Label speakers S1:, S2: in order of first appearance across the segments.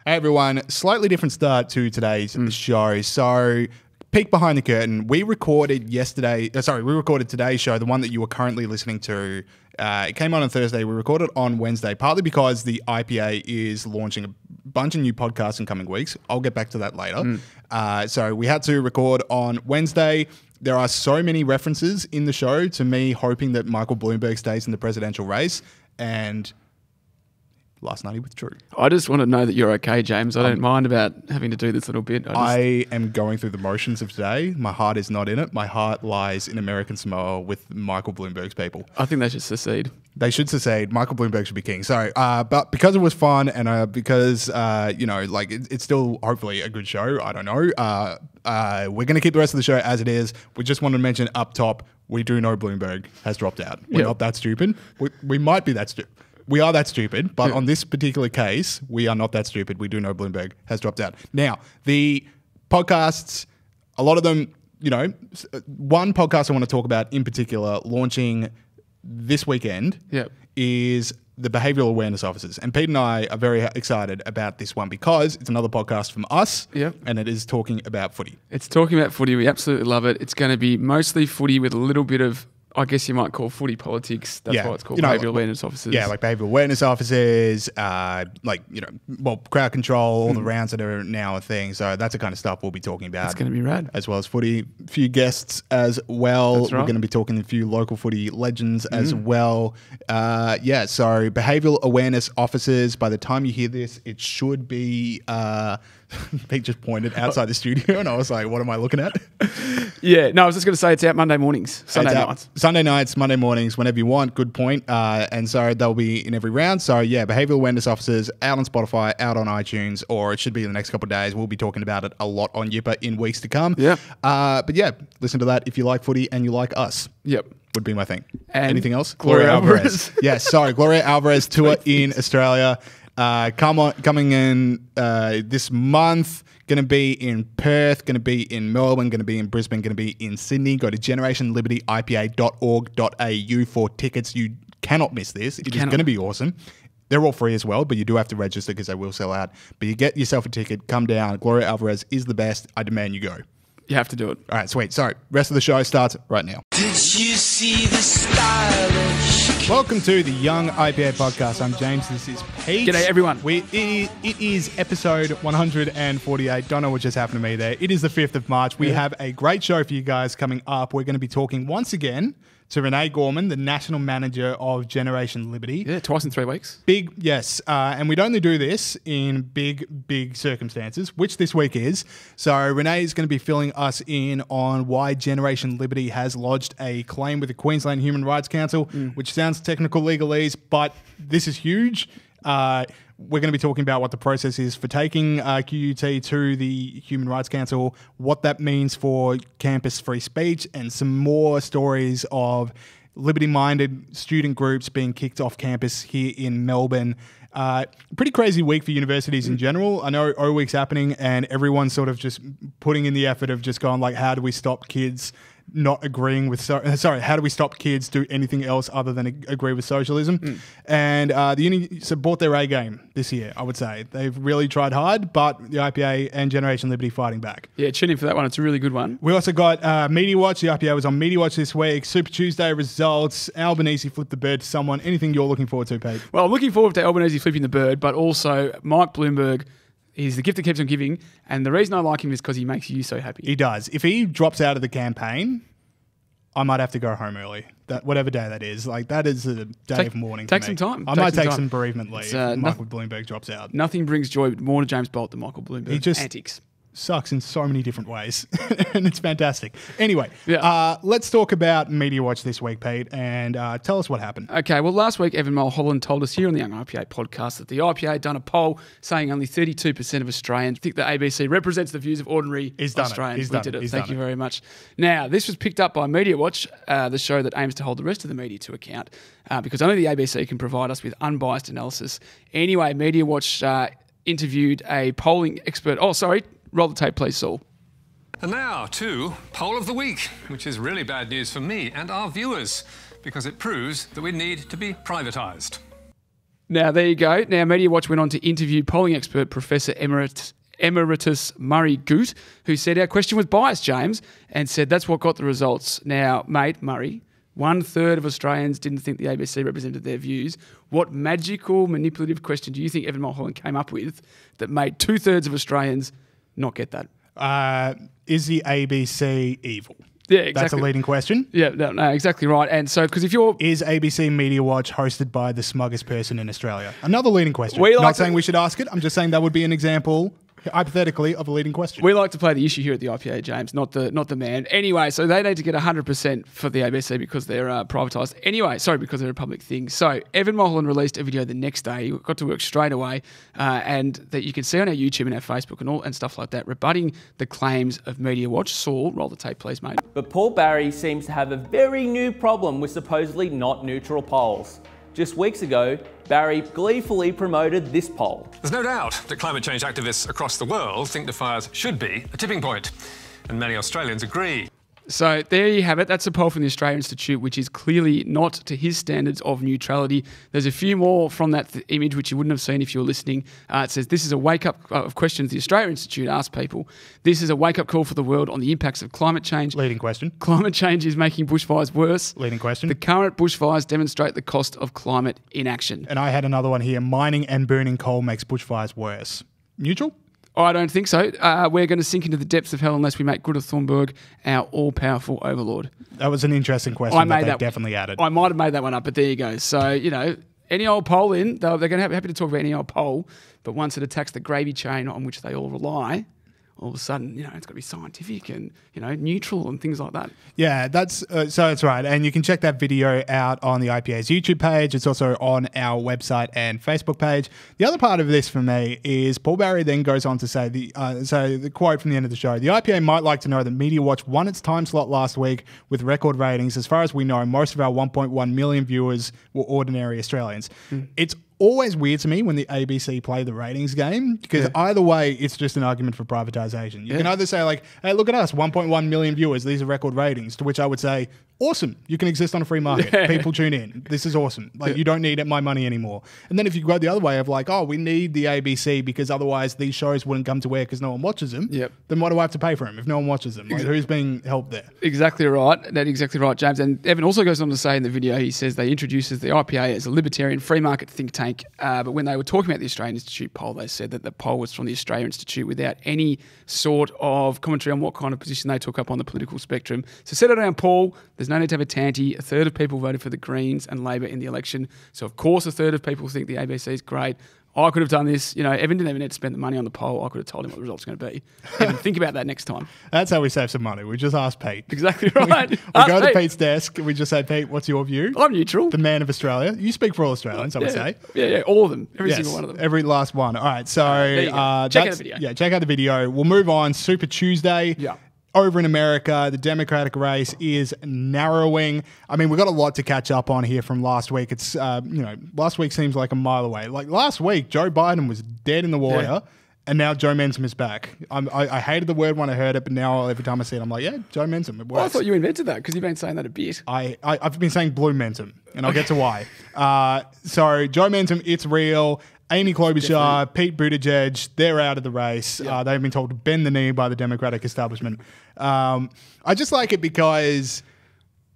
S1: Hey everyone, slightly different start to today's show. So, peek behind the curtain. We recorded today's show, the one that you are currently listening to. It came on Thursday. We recorded on Wednesday, partly because the IPA is launching a bunch of new podcasts in coming weeks. I'll get back to that later. So we had to record on Wednesday. There are so many references in the show to me hoping that Michael Bloomberg stays in the presidential race, and last night he withdrew.
S2: I just want to know that you're okay, James. I don't mind about having to do this little bit.
S1: I am going through the motions of today. My heart is not in it. My heart lies in American Samoa with Michael Bloomberg's people.
S2: I think they should secede.
S1: They should secede. Michael Bloomberg should be king. So, but because it was fun and because, it's still hopefully a good show. I don't know. We're going to keep the rest of the show as it is. We just want to mention up top, we do know Bloomberg has dropped out. We're not that stupid. We might be that stupid. We are that stupid, but on this particular case, we are not that stupid. We do know Bloomberg has dropped out. Now, the podcasts, a lot of them, one podcast I want to talk about in particular, launching this weekend, is the behavioural awareness officers. And Pete and I are very excited about this one because it's another podcast from us, and it is talking about footy.
S2: It's talking about footy. We absolutely love it. It's going to be mostly footy with a little bit of, I guess you might call footy politics. That's why it's called behavioural awareness officers.
S1: Yeah, like behavioural awareness officers, crowd control, all the rounds that are now a thing. So that's the kind of stuff we'll be talking about.
S2: It's going to be rad.
S1: As well as footy. A few guests as well.
S2: That's right.
S1: We're going to be talking to a few local footy legends as well. So behavioural awareness officers, by the time you hear this, it should be... Pete just pointed outside the studio and I was like, what am I looking at?
S2: I was just going to say it's out Monday mornings,
S1: Sunday nights, Monday mornings, whenever you want. Good point. And so they'll be in every round. So behavioural awareness officers out on Spotify, out on iTunes, or it should be in the next couple of days. We'll be talking about it a lot on YIPAP in weeks to come. Listen to that if you like footy and you like us. Would be my thing. And anything else?
S2: Gloria Alvarez.
S1: Gloria Alvarez tour in Australia. Coming in this month, going to be in Perth, going to be in Melbourne, going to be in Brisbane, going to be in Sydney. Go to generationlibertyipa.org.au for tickets. You cannot miss this. It is going to be awesome. They're all free as well, but you do have to register because they will sell out. But you get yourself a ticket, come down. Gloria Alvarez is the best. I demand you go.
S2: You have to do it.
S1: All right, sweet. So, rest of the show starts right now.
S3: Did you see the stylish?
S1: Welcome to the Young IPA podcast. I'm James. This is Pete.
S2: G'day, everyone.
S1: It is episode 148. Don't know what just happened to me there. It is the 5th of March. We have a great show for you guys coming up. We're going to be talking once again to Renee Gorman, the National Manager of Generation Liberty.
S2: Yeah, twice in 3 weeks.
S1: Big, yes. And we'd only do this in big circumstances, which this week is. So Renee is going to be filling us in on why Generation Liberty has lodged a claim with the Queensland Human Rights Council, which sounds technical legalese, but this is huge. We're going to be talking about what the process is for taking QUT to the Human Rights Council, what that means for campus free speech, and some more stories of liberty-minded student groups being kicked off campus here in Melbourne. Pretty crazy week for universities in general. I know O Week's happening and everyone's sort of just putting in the effort of just going like, how do we stop kids not agreeing with... how do we stop kids do anything else other than agree with socialism? And the uni brought their A game this year, I would say. They've really tried hard, but the IPA and Generation Liberty fighting back.
S2: Yeah, tune in for that one. It's a really good one.
S1: We also got Media Watch. The IPA was on Media Watch this week. Super Tuesday results. Albanese flipped the bird to someone. Anything you're looking forward to, Pete?
S2: Well, I'm looking forward to Albanese flipping the bird, but also Mike Bloomberg. He's the gift that keeps on giving. And the reason I like him is because he makes you so happy.
S1: He does. If he drops out of the campaign, I might have to go home early. That whatever day that is. Like, that is a day of mourning.
S2: Take some time.
S1: I might take some bereavement leave if Michael Bloomberg drops out.
S2: Nothing brings joy more to James Bolt than Michael Bloomberg.
S1: He just
S2: antics.
S1: Sucks in so many different ways. And it's fantastic. Anyway, let's talk about Media Watch this week, Pete, and tell us what happened.
S2: Okay, well, last week, Evan Mulholland told us here on the Young IPA podcast that the IPA had done a poll saying only 32% of Australians think the ABC represents the views of ordinary Australians. We did it. Thank you very much. Now, this was picked up by Media Watch, the show that aims to hold the rest of the media to account, because only the ABC can provide us with unbiased analysis. Anyway, Media Watch interviewed a polling expert. Roll the tape, please, Saul.
S4: And now to Poll of the Week, which is really bad news for me and our viewers, because it proves that we need to be privatised.
S2: Now, there you go. Now, Media Watch went on to interview polling expert Professor Emeritus Murray Goot, who said our question was biased, James, and said that's what got the results. Now, mate, Murray, 1/3 of Australians didn't think the ABC represented their views. What magical, manipulative question do you think Evan Mulholland came up with that made 2/3 of Australians not get that?
S1: Is the ABC evil?
S2: Yeah, exactly.
S1: That's a leading question.
S2: Yeah, no, exactly right. And so, because if you're...
S1: Is ABC Media Watch hosted by the smuggest person in Australia? Another leading question. Not saying we should ask it. I'm just saying that would be an example, hypothetically, of a leading question.
S2: We like to play the issue here at the IPA, James, not the man. Anyway, so they need to get 100% for the ABC because they're privatised. Anyway, because they're a public thing. So Evan Mulholland released a video the next day. He got to work straight away, and that you can see on our YouTube and our Facebook and stuff like that, rebutting the claims of Media Watch. Saul, roll the tape, please, mate.
S5: But Paul Barry seems to have a very new problem with supposedly not neutral polls. Just weeks ago, Barry gleefully promoted this poll.
S4: There's no doubt that climate change activists across the world think the fires should be a tipping point, and many Australians agree.
S2: So there you have it. That's a poll from the Australia Institute, which is clearly not to his standards of neutrality. There's a few more from that image which you wouldn't have seen if you were listening. It says, this is a wake-up of questions the Australia Institute asked people. This is a wake-up call for the world on the impacts of climate change.
S1: Leading question.
S2: Climate change is making bushfires worse.
S1: Leading question.
S2: The current bushfires demonstrate the cost of climate inaction.
S1: And I had another one here. Mining and burning coal makes bushfires worse. Neutral?
S2: I don't think so. We're going to sink into the depths of hell unless we make Greta Thunberg our all-powerful overlord.
S1: That was an interesting question that they definitely added.
S2: I might have made that one up, but there you go. So, any old poll they're going to be happy to talk about any old poll, but once it attacks the gravy chain on which they all rely, all of a sudden, it's got to be scientific and, neutral and things like that.
S1: Yeah, that's right. And you can check that video out on the IPA's YouTube page. It's also on our website and Facebook page. The other part of this for me is Paul Barry then goes on to say, the quote from the end of the show, the IPA might like to know that Media Watch won its time slot last week with record ratings. As far as we know, most of our 1.1 million viewers were ordinary Australians. It's always weird to me when the ABC play the ratings game because either way, it's just an argument for privatisation. You can either say like, hey, look at us, 1.1 million viewers, these are record ratings, to which I would say, awesome, you can exist on a free market. People tune in. This is awesome. Like, you don't need my money anymore. And then if you go the other way of like, oh, we need the ABC because otherwise these shows wouldn't come to air because no one watches them, then why do I have to pay for them if no one watches them? Like, who's being helped there?
S2: Exactly right. That's exactly right, James. And Evan also goes on to say in the video, he says they introduces the IPA as a libertarian free market think tank. But when they were talking about the Australian Institute poll, they said that the poll was from the Australia Institute without any sort of commentary on what kind of position they took up on the political spectrum. So settle down, Paul. There's no need to have a tanty. 1/3 of people voted for the Greens and Labor in the election. So, of course, 1/3 of people think the ABC is great. I could have done this. Evan didn't even need to spend the money on the poll. I could have told him what the result's going to be. Evan, think about that next time.
S1: That's how we save some money. We just ask Pete.
S2: Exactly right.
S1: We go to Pete's desk and we just say, Pete, what's your view?
S2: I'm neutral.
S1: The man of Australia. You speak for all Australians, I would say.
S2: Yeah, all of them. Every single one of them.
S1: Every last one. All right, so
S2: check out the video.
S1: Yeah, check out the video. We'll move on. Super Tuesday.
S2: Yeah.
S1: Over in America, the Democratic race is narrowing. I mean, we've got a lot to catch up on here from last week. It's, last week seems like a mile away. Like last week, Joe Biden was dead in the water, and now Joe Mensom is back. I hated the word when I heard it, but now every time I see it, I'm like, yeah, Joe Mensom, it works.
S2: Well, I thought you invented that because you've been saying that a bit.
S1: I've been saying blue Mensom, and I'll get to why. So Joe Mensom, it's real. Amy Klobuchar, Pete Buttigieg, they're out of the race. They've been told to bend the knee by the Democratic establishment. I just like it because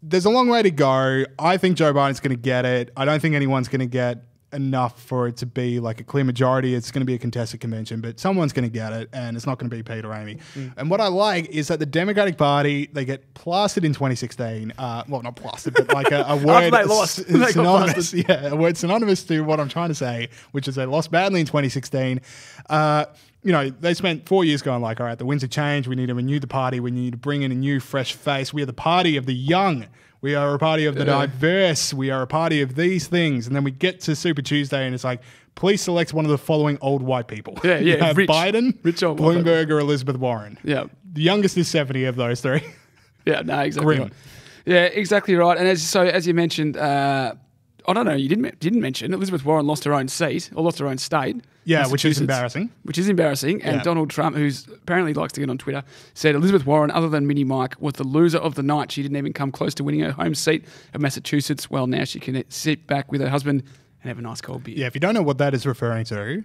S1: there's a long way to go. I think Joe Biden's going to get it. I don't think anyone's going to get enough for it to be like a clear majority. It's going to be a contested convention, but someone's going to get it, and it's not going to be Pete or Amy. And what I like is that the Democratic Party, they get plastered in 2016. Well, not plastered, but like a word
S2: they lost.
S1: synonymous. A word synonymous to what I'm trying to say, which is they lost badly in 2016. They spent 4 years going like, all right, the winds have changed. We need to renew the party. We need to bring in a new, fresh face. We are the party of the young. We are a party of the diverse. We are a party of these things. And then we get to Super Tuesday and it's like, please select one of the following old white people. You have
S2: rich,
S1: Biden,
S2: old
S1: Bloomberg, or Elizabeth Warren.
S2: Yeah.
S1: The youngest is 70 of those three.
S2: Yeah, no, exactly.
S1: Grim.
S2: Right. Yeah, exactly right. And as you mentioned, I don't know, you didn't mention Elizabeth Warren lost her own seat or lost her own state.
S1: Yeah, which is embarrassing.
S2: And Donald Trump, who's apparently likes to get on Twitter, said Elizabeth Warren, other than Mini Mike, was the loser of the night. She didn't even come close to winning her home seat of Massachusetts. Well, now she can sit back with her husband and have a nice cold beer.
S1: Yeah, if you don't know what that is referring to,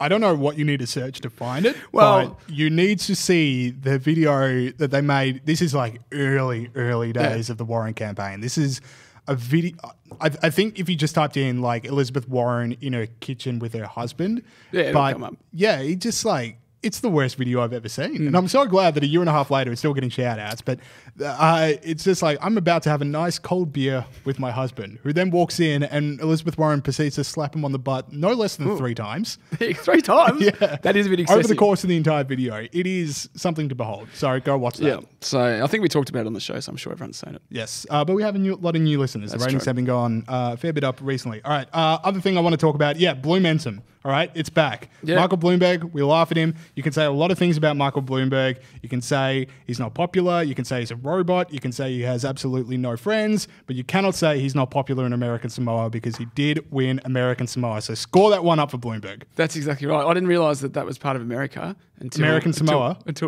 S1: I don't know what you need to search to find it,
S2: well,
S1: but you need to see the video that they made. This is like early days of the Warren campaign. This is a video. I think if you just typed in like Elizabeth Warren in her kitchen with her husband,
S2: it'll come up.
S1: Yeah, it just like, it's the worst video I've ever seen. And I'm so glad that a year and a half later it's still getting shout outs. But it's just like, I'm about to have a nice cold beer with my husband, who then walks in and Elizabeth Warren proceeds to slap him on the butt no less than 3 times.
S2: 3 times?
S1: Yeah.
S2: That is a bit excessive.
S1: Over the course of the entire video. It is something to behold. So go watch that.
S2: Yeah. So I think we talked about it on the show, so I'm sure everyone's seen it.
S1: Yes. But we have a lot of new listeners.
S2: That's
S1: the ratings
S2: true.
S1: have been going a fair bit up recently. All right. Other thing I want to talk about. Yeah, Bloomentum. All right, it's back. Yeah. Michael Bloomberg, we laugh at him. You can say a lot of things about Michael Bloomberg. You can say he's not popular. You can say he's a robot. You can say he has absolutely no friends. But you cannot say he's not popular in American Samoa, because he did win American Samoa. So score that one up for Bloomberg.
S2: That's exactly right. I didn't realise that was part of America until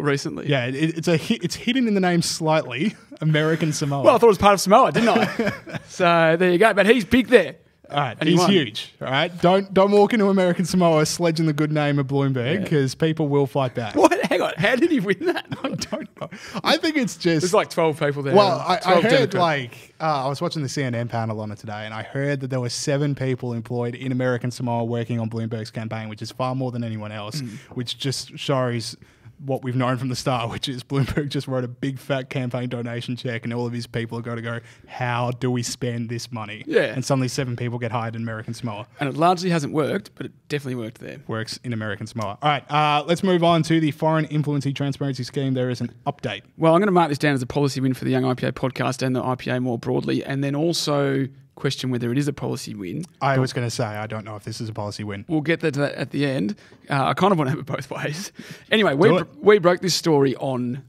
S2: recently.
S1: Yeah, it's hidden in the name slightly, American Samoa.
S2: Well, I thought it was part of Samoa, didn't I? So there you go. But he's big there.
S1: All right, he's huge. All right, don't walk into American Samoa sledging the good name of Bloomberg, because people will fight back.
S2: What? Hang on, how did he win that?
S1: I don't know. I think it's just
S2: there's like 12 people there.
S1: Well, I heard I was watching the CNN panel on it today, and I heard that there were 7 people employed in American Samoa working on Bloomberg's campaign, which is far more than anyone else, which just shows what we've known from the start, which is Bloomberg just wrote a big fat campaign donation check, and all of his people are going to go, how do we spend this money?
S2: Yeah.
S1: And suddenly 7 people get hired in American Samoa.
S2: And it largely hasn't worked, but it definitely worked there.
S1: Works in American Samoa. All right, let's move on to the Foreign Influence Transparency Scheme. There is an update.
S2: Well, I'm going to mark this down as a policy win for the Young IPA podcast and the IPA more broadly, and then also question whether it is a policy win.
S1: I was going to say, I don't know if this is a policy win.
S2: We'll get to that at the end. I kind of want to have it both ways. Anyway, we broke this story on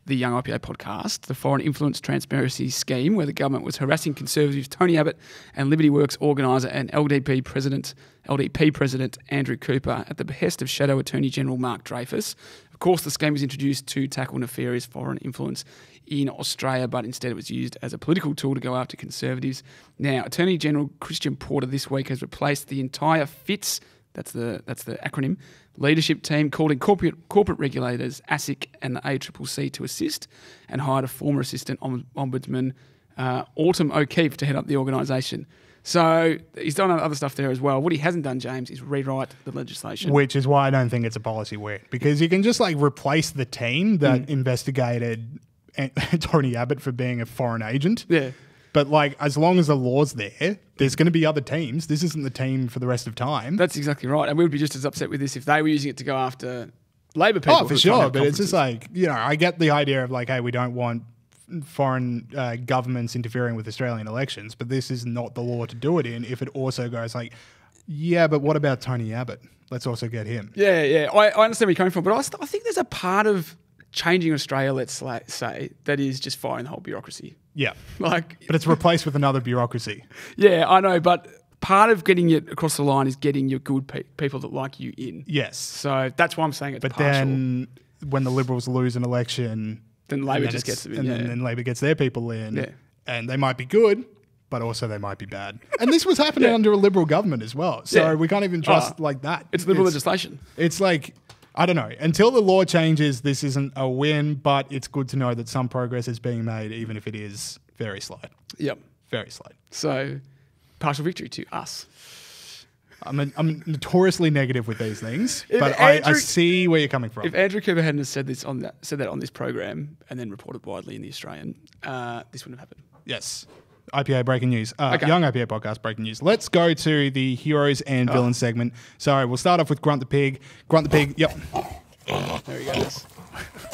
S2: the Young IPA podcast, the Foreign Influence Transparency Scheme, where the government was harassing Conservatives Tony Abbott and Liberty Works organiser and LDP President Andrew Cooper at the behest of Shadow Attorney General Mark Dreyfus. Of course, the scheme was introduced to tackle nefarious foreign influence in Australia, but instead it was used as a political tool to go after Conservatives. Now, Attorney General Christian Porter this week has replaced the entire FITS, that's the acronym, leadership team, called in corporate regulators, ASIC and the ACCC to assist, and hired a former Assistant Ombudsman, Autumn O'Keefe, to head up the organisation. So he's done other stuff there as well. What he hasn't done, James, is rewrite the legislation.
S1: Which is why I don't think it's a policy win, because you can just like replace the team that investigated Tony Abbott for being a foreign agent.
S2: Yeah.
S1: But like, as long as the law's there, there's going to be other teams. This isn't the team for the rest of time.
S2: That's exactly right. And we would be just as upset with this if they were using it to go after Labor people.
S1: Oh, for sure. But it's just like, I get the idea of like, hey, we don't want foreign governments interfering with Australian elections, but this is not the law to do it in if it also goes like, yeah, but what about Tony Abbott? Let's also get him.
S2: Yeah. I understand where you're coming from, but I think there's a part of changing Australia, let's say, that is just firing the whole bureaucracy.
S1: Yeah.
S2: But
S1: it's replaced with another bureaucracy.
S2: Yeah, I know, but part of getting it across the line is getting your good people that like you in.
S1: Yes.
S2: So that's why I'm saying it's partial.
S1: But then when the Liberals lose an election,
S2: then Labor just gets them in.
S1: And then Labor gets their people in. And they might be good, but also they might be bad. And this was happening under a Liberal government as well. So we can't even trust like that.
S2: It's Liberal legislation.
S1: It's like, I don't know. Until the law changes, this isn't a win, but it's good to know that some progress is being made, even if it is very slight.
S2: Yep.
S1: Very slight.
S2: So, partial victory to us.
S1: I'm notoriously negative with these things, but I see where you're coming from.
S2: If Andrew Cooper hadn't said that on this program and then reported widely in The Australian, this wouldn't have happened.
S1: Yes. IPA breaking news. Young IPA podcast breaking news. Let's go to the heroes and villains segment. So we'll start off with Grunt the Pig. Grunt the Pig, yep.
S2: There he goes.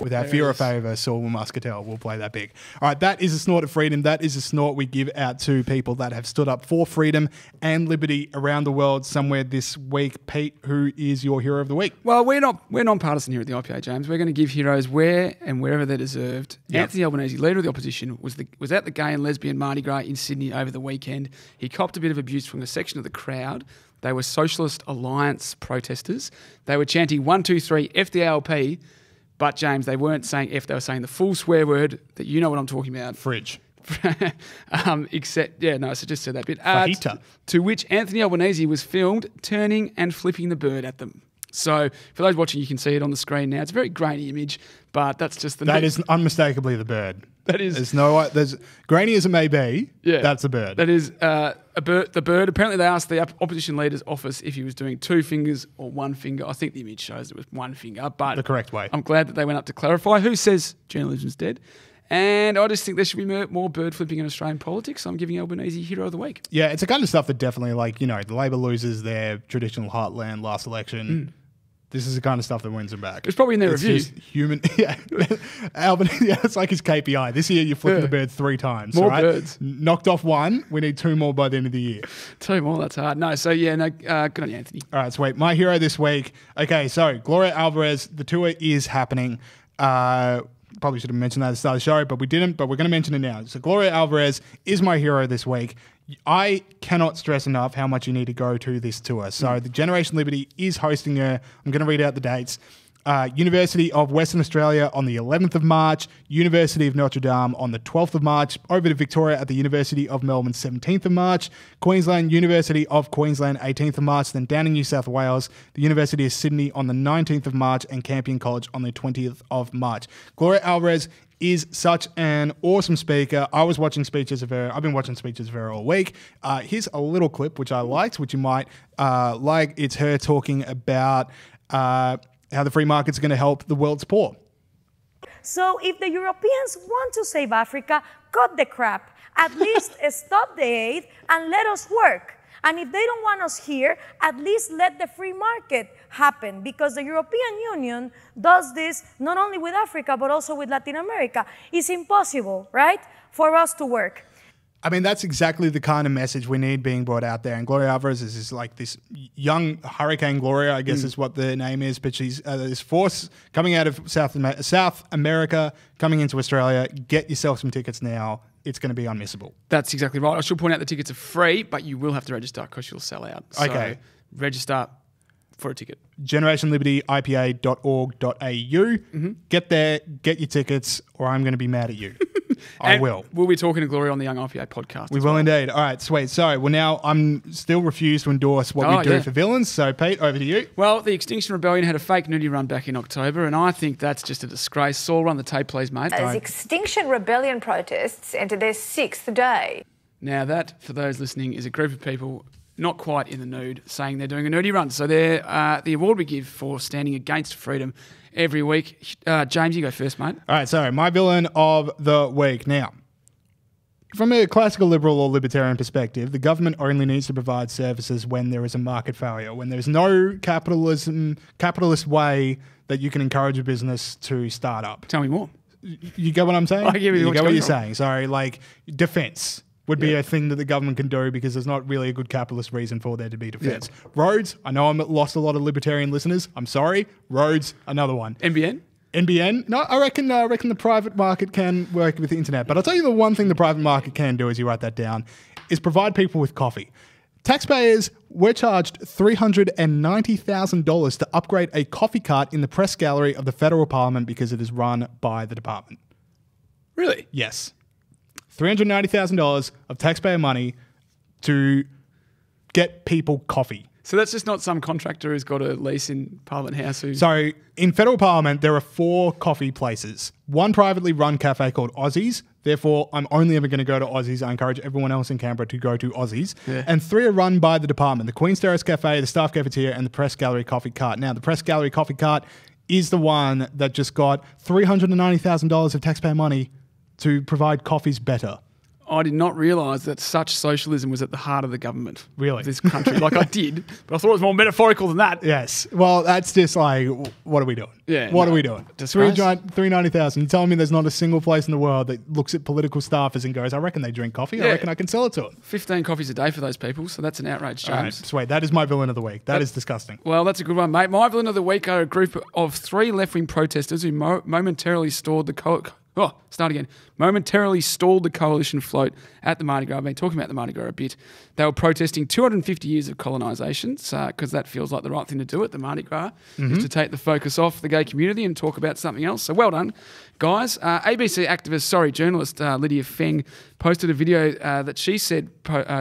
S1: With our fear or favour, Saul Muscatel will play that big. All right, that is a snort of freedom. That is a snort we give out to people that have stood up for freedom and liberty around the world somewhere this week. Pete, who is your hero of the week?
S2: Well, we're non-partisan here at the IPA, James. We're going to give heroes where and wherever they're deserved. Yep. Anthony Albanese, leader of the opposition, was at the gay and lesbian Mardi Gras in Sydney over the weekend. He copped a bit of abuse from a section of the crowd. They were Socialist Alliance protesters. They were chanting 1, 2, 3, F the ALP. But, James, they weren't saying F, they were saying the full swear word that you know what I'm talking about.
S1: Fridge.
S2: So just said that bit.
S1: Fajita.
S2: To which Anthony Albanese was filmed turning and flipping the bird at them. So for those watching, you can see it on the screen now. It's a very grainy image, but that's just the...
S1: That is unmistakably the bird.
S2: That is...
S1: There's grainy as it may be, that's the bird.
S2: That is the bird. Apparently they asked the opposition leader's office if he was doing 2 fingers or 1 finger. I think the image shows it was 1 finger, but...
S1: The correct way.
S2: I'm glad that they went up to clarify. Who says journalism's dead? And I just think there should be more bird flipping in Australian politics. I'm giving Albanese Hero of the Week.
S1: Yeah, it's the kind of stuff that definitely, the Labor loses their traditional heartland last election. This is the kind of stuff that wins them back.
S2: It's probably in their review.
S1: Just human. Yeah. Albanese, it's like his KPI. This year you flipped the bird 3 times.
S2: More birds.
S1: Knocked off 1. We need 2 more by the end of the year.
S2: 2 more, that's hard. No, good on you, Anthony.
S1: All right, sweet. My hero this week. Okay, so Gloria Alvarez, the tour is happening. Probably should have mentioned that at the start of the show, but we didn't, but we're going to mention it now. So Gloria Alvarez is my hero this week. I cannot stress enough how much you need to go to this tour. So the Generation Liberty is hosting her. I'm going to read out the dates. University of Western Australia on the 11th of March, University of Notre Dame on the 12th of March, over to Victoria at the University of Melbourne 17th of March, Queensland, University of Queensland 18th of March, then down in New South Wales, the University of Sydney on the 19th of March, and Campion College on the 20th of March. Gloria Alvarez is such an awesome speaker. I was watching speeches of her. I've been watching speeches of her all week. Here's a little clip which I liked, which you might like. It's her talking about how the free market's going to help the world's poor.
S6: So if the Europeans want to save Africa, cut the crap. At least stop the aid and let us work. And if they don't want us here, at least let the free market happen, because the European Union does this not only with Africa, but also with Latin America. It's impossible, right, for us to work.
S1: I mean, that's exactly the kind of message we need being brought out there. And Gloria Alvarez is like this young Hurricane Gloria, I guess is what the name is. But she's this force coming out of South America, coming into Australia. Get yourself some tickets now. It's going to be unmissable.
S2: That's exactly right. I should point out the tickets are free, but you will have to register because you'll sell out. So register for a ticket. GenerationLibertyIPA.org.au. Get there, get your tickets, or I'm going to be mad at you. I will. We'll be talking to Gloria on the Young IPA podcast.
S1: We will indeed. All right, sweet. So, now I'm still refused to endorse what we do for villains. So, Pete, over to you.
S2: Well, the Extinction Rebellion had a fake nudie run back in October, and I think that's just a disgrace. Saul, run the tape, please, mate.
S7: As Extinction Rebellion protests enter their 6th day.
S2: Now, that, for those listening, is a group of people not quite in the nude saying they're doing a nudie run. So, they're the award we give for standing against freedom every week. James, you go first, mate.
S1: All right, so my villain of the week. Now, from a classical liberal or libertarian perspective, the government only needs to provide services when there is a market failure, when there's no capitalist way that you can encourage a business to start up.
S2: Tell me more.
S1: You get what I'm saying?
S2: I get
S1: what you're saying. Sorry, like defense would be a thing that the government can do because there's not really a good capitalist reason for there to be defense. Yeah. Roads, I know I lost a lot of libertarian listeners. I'm sorry. Roads, another one. NBN? No, I reckon the private market can work with the internet. But I'll tell you the one thing the private market can do, as you write that down, is provide people with coffee. Taxpayers were charged $390,000 to upgrade a coffee cart in the press gallery of the federal parliament because it is run by the department.
S2: Really?
S1: Yes. $390,000 of taxpayer money to get people coffee.
S2: So that's just not some contractor who's got a lease in Parliament House.
S1: So in federal parliament, there are 4 coffee places. One privately run cafe called Aussies. Therefore, I'm only ever going to go to Aussies. I encourage everyone else in Canberra to go to Aussies. Yeah. And 3 are run by the department. The Queen's Terrace Cafe, the Staff Cafeteria, and the Press Gallery Coffee Cart. Now, the Press Gallery Coffee Cart is the one that just got $390,000 of taxpayer money to provide coffees better.
S2: I did not realise that such socialism was at the heart of the government of this country. Like I did, but I thought it was more metaphorical than that.
S1: Yes. Well, that's just like, what are we doing?
S2: Yeah.
S1: What are we doing? $390,000. You tell me there's not a single place in the world that looks at political staffers and goes, I reckon they drink coffee. Yeah. I reckon I can sell it to them.
S2: 15 coffees a day for those people. So that's an outrage, James.
S1: All right, sweet. That is my villain of the week. That is disgusting.
S2: Well, that's a good one, mate. My villain of the week are a group of 3 left-wing protesters who momentarily stalled the Momentarily stalled the coalition float at the Mardi Gras. I've been talking about the Mardi Gras a bit. They were protesting 250 years of colonisation, because that feels like the right thing to do at the Mardi Gras, is to take the focus off the gay community and talk about something else. So well done, guys. ABC journalist Lydia Feng posted a video that she said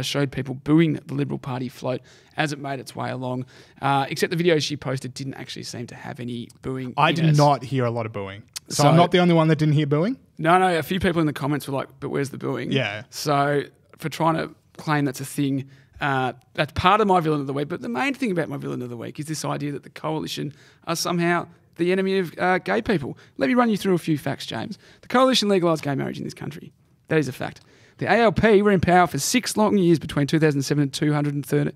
S2: showed people booing the Liberal Party float as it made its way along, except the video she posted didn't actually seem to have any booing.
S1: I did not hear a lot of booing. So I'm not the only one that didn't hear booing?
S2: No, a few people in the comments were like, but where's the booing?
S1: Yeah.
S2: So for trying to claim that's a thing, that's part of my villain of the week. But the main thing about my villain of the week is this idea that the coalition are somehow the enemy of gay people. Let me run you through a few facts, James. The coalition legalised gay marriage in this country. That is a fact. The ALP were in power for 6 long years between 2007 and 2013.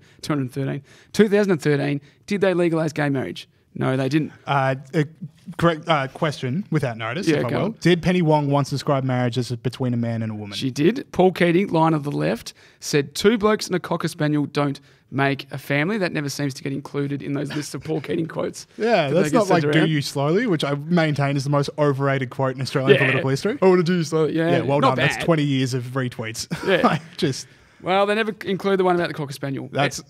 S2: 2013, did they legalise gay marriage? No, they didn't.
S1: Correct question without notice,
S2: Yeah,
S1: if I
S2: go
S1: will.
S2: on.
S1: Did Penny Wong once describe marriage as between a man and a woman?
S2: She did. Paul Keating, line of the left, said 2 blokes and a cocker spaniel don't make a family. That never seems to get included in those lists of Paul Keating quotes.
S1: Yeah, that's not like "do you slowly," which I maintain is the most overrated quote in Australian political history.
S2: I want to do you slowly.
S1: Yeah, well done.
S2: Bad.
S1: That's 20 years of retweets.
S2: Yeah.
S1: Well,
S2: they never include the one about the cocker spaniel.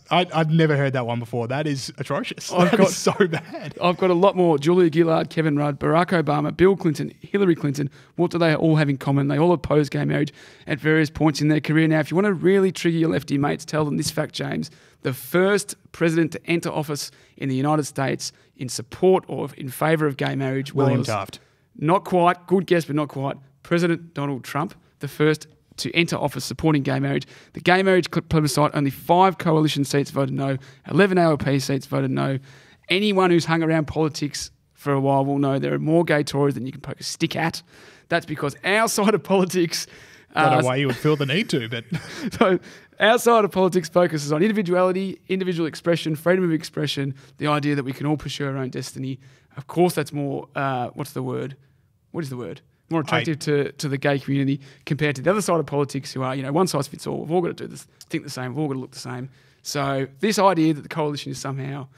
S1: I've never heard that one before. That is atrocious. That is so bad.
S2: I've got a lot more. Julia Gillard, Kevin Rudd, Barack Obama, Bill Clinton, Hillary Clinton. What do they all have in common? They all oppose gay marriage at various points in their career. Now, if you want to really trigger your lefty mates, tell them this fact, James. The first president to enter office in the United States in support or in favour of gay marriage was
S1: William Taft.
S2: Not quite. Good guess, but not quite. President Donald Trump, the first to enter office supporting gay marriage. The gay marriage plebiscite, only 5 coalition seats voted no, 11 ALP seats voted no. Anyone who's hung around politics for a while will know there are more gay Tories than you can poke a stick at. That's because our side of politics...
S1: I don't know why you would feel the need to, but...
S2: So our side of politics focuses on individuality, individual expression, freedom of expression, the idea that we can all pursue our own destiny. Of course, that's more... what's the word? What is the word? More attractive to the gay community compared to the other side of politics who are, one size fits all. We've all got to do this, think the same, we've all got to look the same. So this idea that the coalition is somehow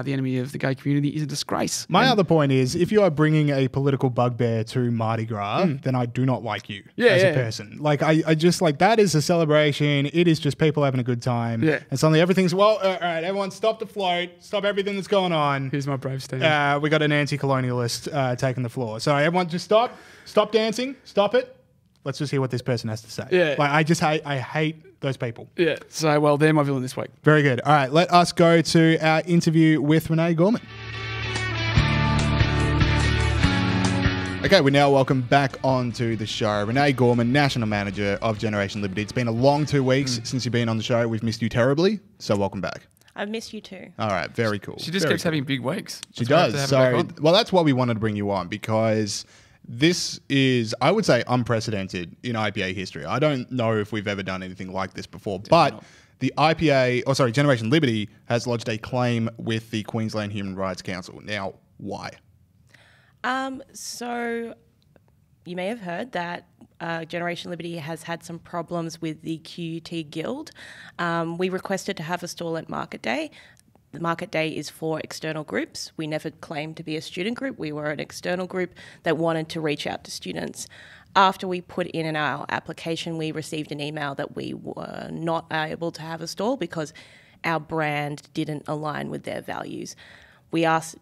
S2: the enemy of the gay community is a disgrace.
S1: My other point is, if you are bringing a political bugbear to Mardi Gras, then I do not like you as a person. Like, I just, that is a celebration. It is just people having a good time.
S2: Yeah.
S1: And suddenly everything's, all right, everyone stop the float, stop everything that's going on.
S2: Here's my brave stand.
S1: We got an anti-colonialist taking the floor. So everyone just stop dancing, stop it. Let's just hear what this person has to say.
S2: Yeah.
S1: I hate those people.
S2: Yeah. So, well, they're my villain this week.
S1: Very good. All right, let us go to our interview with Renee Gorman. Okay, we now welcome back onto the show Renee Gorman, National Manager of Generation Liberty. It's been a long 2 weeks since you've been on the show. We've missed you terribly, so welcome back.
S6: I've missed you too.
S1: All right, very cool.
S2: She just keeps having big weeks.
S1: She does. Well, that's why we wanted to bring you on, because this is, I would say, unprecedented in IPA history. I don't know if we've ever done anything like this before, but the Generation Liberty has lodged a claim with the Queensland Human Rights Council. Now, why?
S8: So you may have heard that Generation Liberty has had some problems with the QUT Guild. We requested to have a stall at Market Day. The Market Day is for external groups. We never claimed to be a student group. We were an external group that wanted to reach out to students. After we put in our application, we received an email that we were not able to have a stall because our brand didn't align with their values. We asked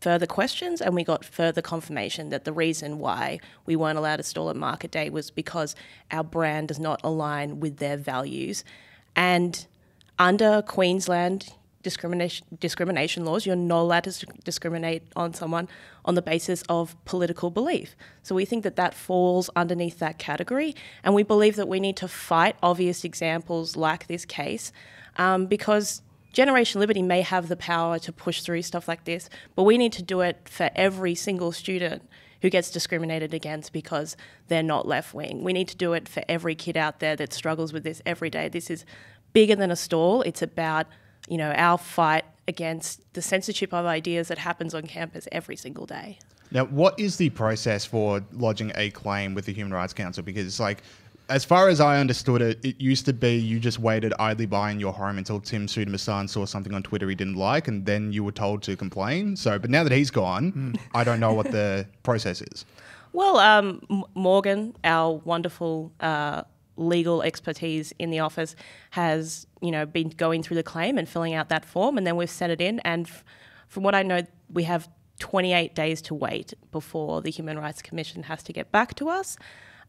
S8: further questions and we got further confirmation that the reason why we weren't allowed to stall at Market Day was because our brand does not align with their values. And under Queensland discrimination laws, you're not allowed to discriminate on someone on the basis of political belief. So we think that that falls underneath that category, and we believe that we need to fight obvious examples like this case because Generation Liberty may have the power to push through stuff like this, but we need to do it for every single student who gets discriminated against because they're not left-wing. We need to do it for every kid out there that struggles with this every day. This is bigger than a stall. It's about our fight against the censorship of ideas that happens on campus every single day.
S1: Now, what is the process for lodging a claim with the Human Rights Council? Because, as far as I understood it, it used to be you just waited idly by in your home until Tim Sudamasan saw something on Twitter he didn't like, and then you were told to complain. But now that he's gone, I don't know what the process is.
S8: Well, Morgan, our wonderful legal expertise in the office, has been going through the claim and filling out that form, and then we've sent it in. And from what I know, we have 28 days to wait before the Human Rights Commission has to get back to us.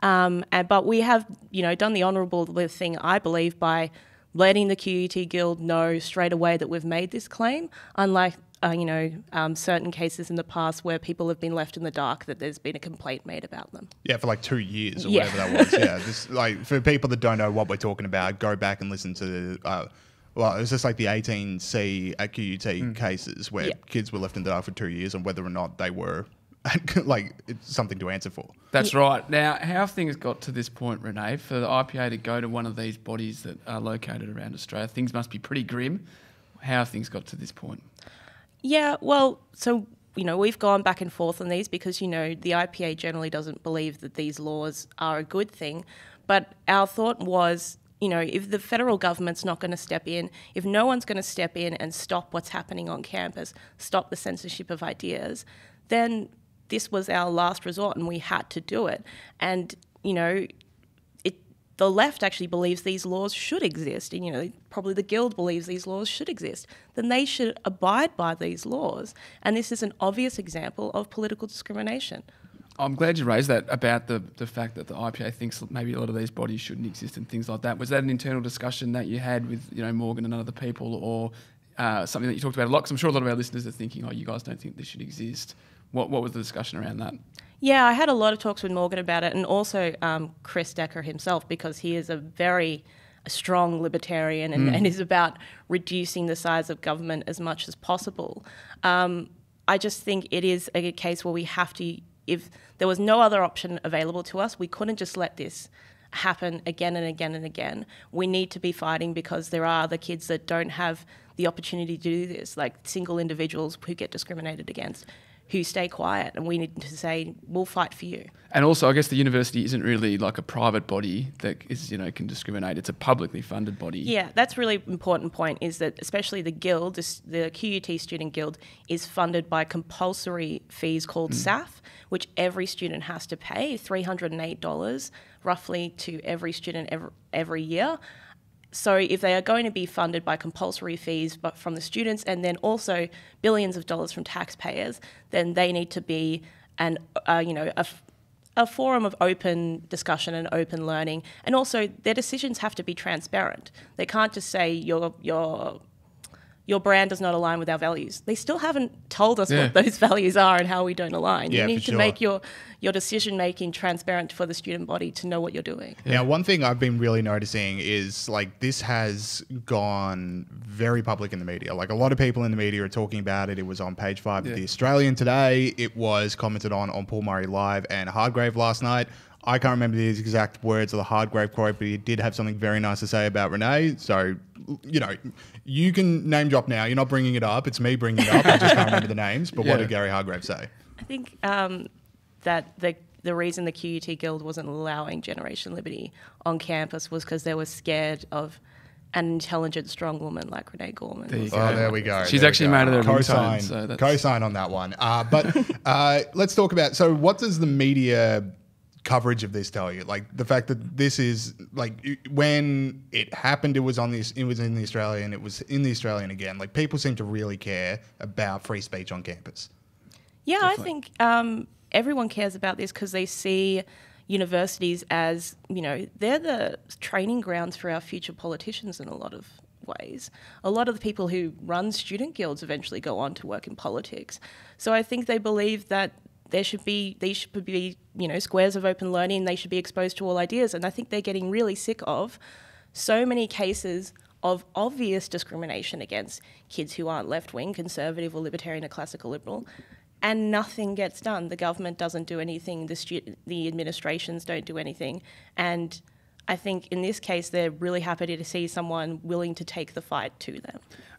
S8: But we have, done the honourable thing, I believe, by letting the QUT Guild know straight away that we've made this claim, unlike certain cases in the past where people have been left in the dark that there's been a complaint made about them.
S1: Yeah, for like 2 years or whatever that was. Yeah, just like for people that don't know what we're talking about, go back and listen to. It was just like the 18C at QUT cases where kids were left in the dark for 2 years on whether or not they were like it's something to answer for.
S2: That's right. Now, how have things got to this point, Renee, for the IPA to go to one of these bodies that are located around Australia? Things must be pretty grim. How have things got to this point?
S8: Yeah, well, so, we've gone back and forth on these because, the IPA generally doesn't believe that these laws are a good thing. But our thought was, if the federal government's not going to step in, if no one's going to step in and stop what's happening on campus, stop the censorship of ideas, then this was our last resort and we had to do it. And, the left actually believes these laws should exist, and probably the Guild believes these laws should exist, then they should abide by these laws. And this is an obvious example of political discrimination.
S2: I'm glad you raised that about the fact that the IPA thinks maybe a lot of these bodies shouldn't exist and things like that. Was that an internal discussion that you had with Morgan and other people, or something that you talked about a lot? Because I'm sure a lot of our listeners are thinking, you guys don't think this should exist. What was the discussion around that?
S8: Yeah, I had a lot of talks with Morgan about it, and also Chris Decker himself, because he is a very strong libertarian and is about reducing the size of government as much as possible. I just think it is a case where we have to, if there was no other option available to us, we couldn't just let this happen again and again and again. We need to be fighting because there are other kids that don't have the opportunity to do this, like single individuals who get discriminated against, who stay quiet, and we need to say, we'll fight for you. And also, I guess the university isn't really like a private body that is, can discriminate. It's a publicly funded body. Yeah, that's a really important point, is that especially the Guild, the QUT Student Guild, is funded by compulsory fees called SAF, which every student has to pay, $308 roughly to every student every year. So if they are going to be funded by compulsory fees but from the students, and then also billions of dollars from taxpayers, then they need to be a forum of open discussion and open learning. And also their decisions have to be transparent. They can't just say your brand does not align with our values. They still haven't told us what those values are and how we don't align. You need to make your decision-making transparent for the student body to know what you're doing.
S1: Now, one thing I've been really noticing is this has gone very public in the media. Like, a lot of people in the media are talking about it. It was on page 5 of The Australian today. It was commented on Paul Murray Live and Hardgrave last night. I can't remember the exact words of the Hardgrave quote, but he did have something very nice to say about Renee. So, you can name drop now. You're not bringing it up. It's me bringing it up. I just can't remember the names. But what did Gary Hardgrave say?
S8: I think that the reason the QUT Guild wasn't allowing Generation Liberty on campus was because they were scared of an intelligent, strong woman like Renee Gorman.
S1: There we go.
S2: She's actually made it a
S1: co-sign. Co-sign on that one. But let's talk about, so what does the media coverage of this tell you? Like, the fact that this is, like, when it happened, it was in the Australian, it was in the Australian again. Like, people seem to really care about free speech on campus.
S8: Yeah, definitely. I think everyone cares about this because they see universities as, they're the training grounds for our future politicians in a lot of ways. A lot of the people who run student guilds eventually go on to work in politics. So I think they believe that these should be, squares of open learning. They should be exposed to all ideas. And I think they're getting really sick of so many cases of obvious discrimination against kids who aren't left-wing, conservative or libertarian or classical liberal, and nothing gets done. The government doesn't do anything. The administrations don't do anything. And I think in this case, they're really happy to see someone willing to take the fight to them.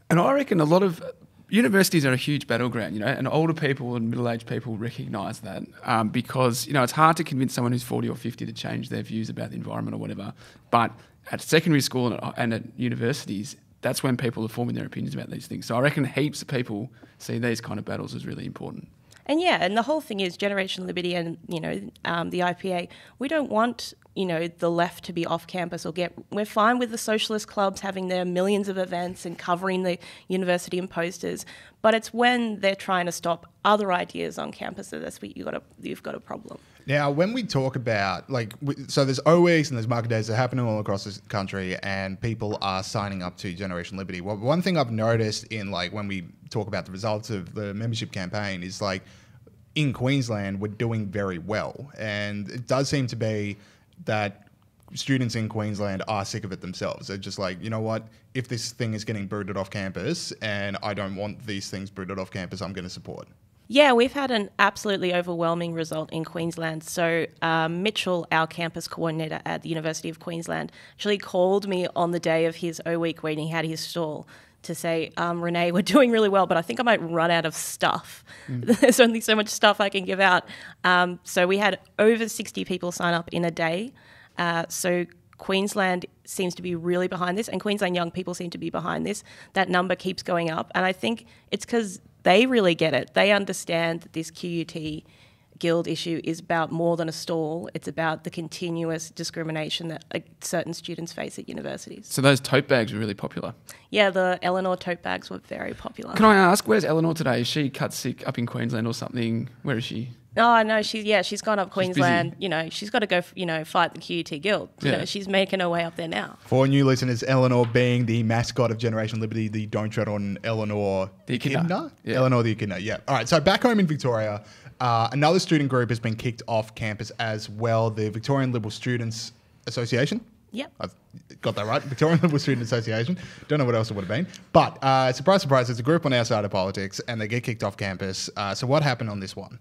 S2: And I reckon a lot of universities are a huge battleground, and older people and middle-aged people recognise that because, it's hard to convince someone who's 40 or 50 to change their views about the environment or whatever. But at secondary school and at universities, that's when people are forming their opinions about these things. So I reckon heaps of people see these kind of battles as really important.
S8: And yeah, and the whole thing is Generation Liberty and, the IPA, we don't want, the left to be off campus we're fine with the socialist clubs having their millions of events and covering the university and posters, but it's when they're trying to stop other ideas on campus that's where you've got a problem.
S1: Now, when we talk about, so there's O weeks and there's market days that are happening all across this country and people are signing up to Generation Liberty. Well, one thing I've noticed in, when we talk about the results of the membership campaign is, in Queensland, we're doing very well. And it does seem to be that students in Queensland are sick of it themselves. They're just like, you know what, if this thing is getting booted off campus and I don't want these things booted off campus, I'm going to support.
S8: Yeah, we've had an absolutely overwhelming result in Queensland. So Mitchell, our campus coordinator at the University of Queensland, actually called me on the day of his O Week when he had his stall to say, Renee, we're doing really well, but I think I might run out of stuff. There's only so much stuff I can give out. So we had over 60 people sign up in a day. So Queensland seems to be really behind this, and Queensland young people seem to be behind this. That number keeps going up, and I think it's because they really get it. They understand that this QUT Guild issue is about more than a stall. It's about the continuous discrimination that certain students face at universities.
S2: So those tote bags were really popular?
S8: Yeah, the Eleanor tote bags were very popular.
S2: Can I ask, where's Eleanor today? Is she cut sick up in Queensland or something? Where is she?
S8: Oh, no, she's gone up Queensland. She's got to go, fight the QUT Guild. She's making her way up there now.
S1: For new listeners, Eleanor being the mascot of Generation Liberty, the Don't Tread on Eleanor
S2: the Echidna.
S1: Yeah. Eleanor the Echidna, yeah. All right, so back home in Victoria, another student group has been kicked off campus as well, the Victorian Liberal Students Association.
S8: Yep.
S1: I've got that right. Victorian Liberal Student Association. Don't know what else it would have been. But surprise, surprise, it's a group on our side of politics and they get kicked off campus. So what happened on this one?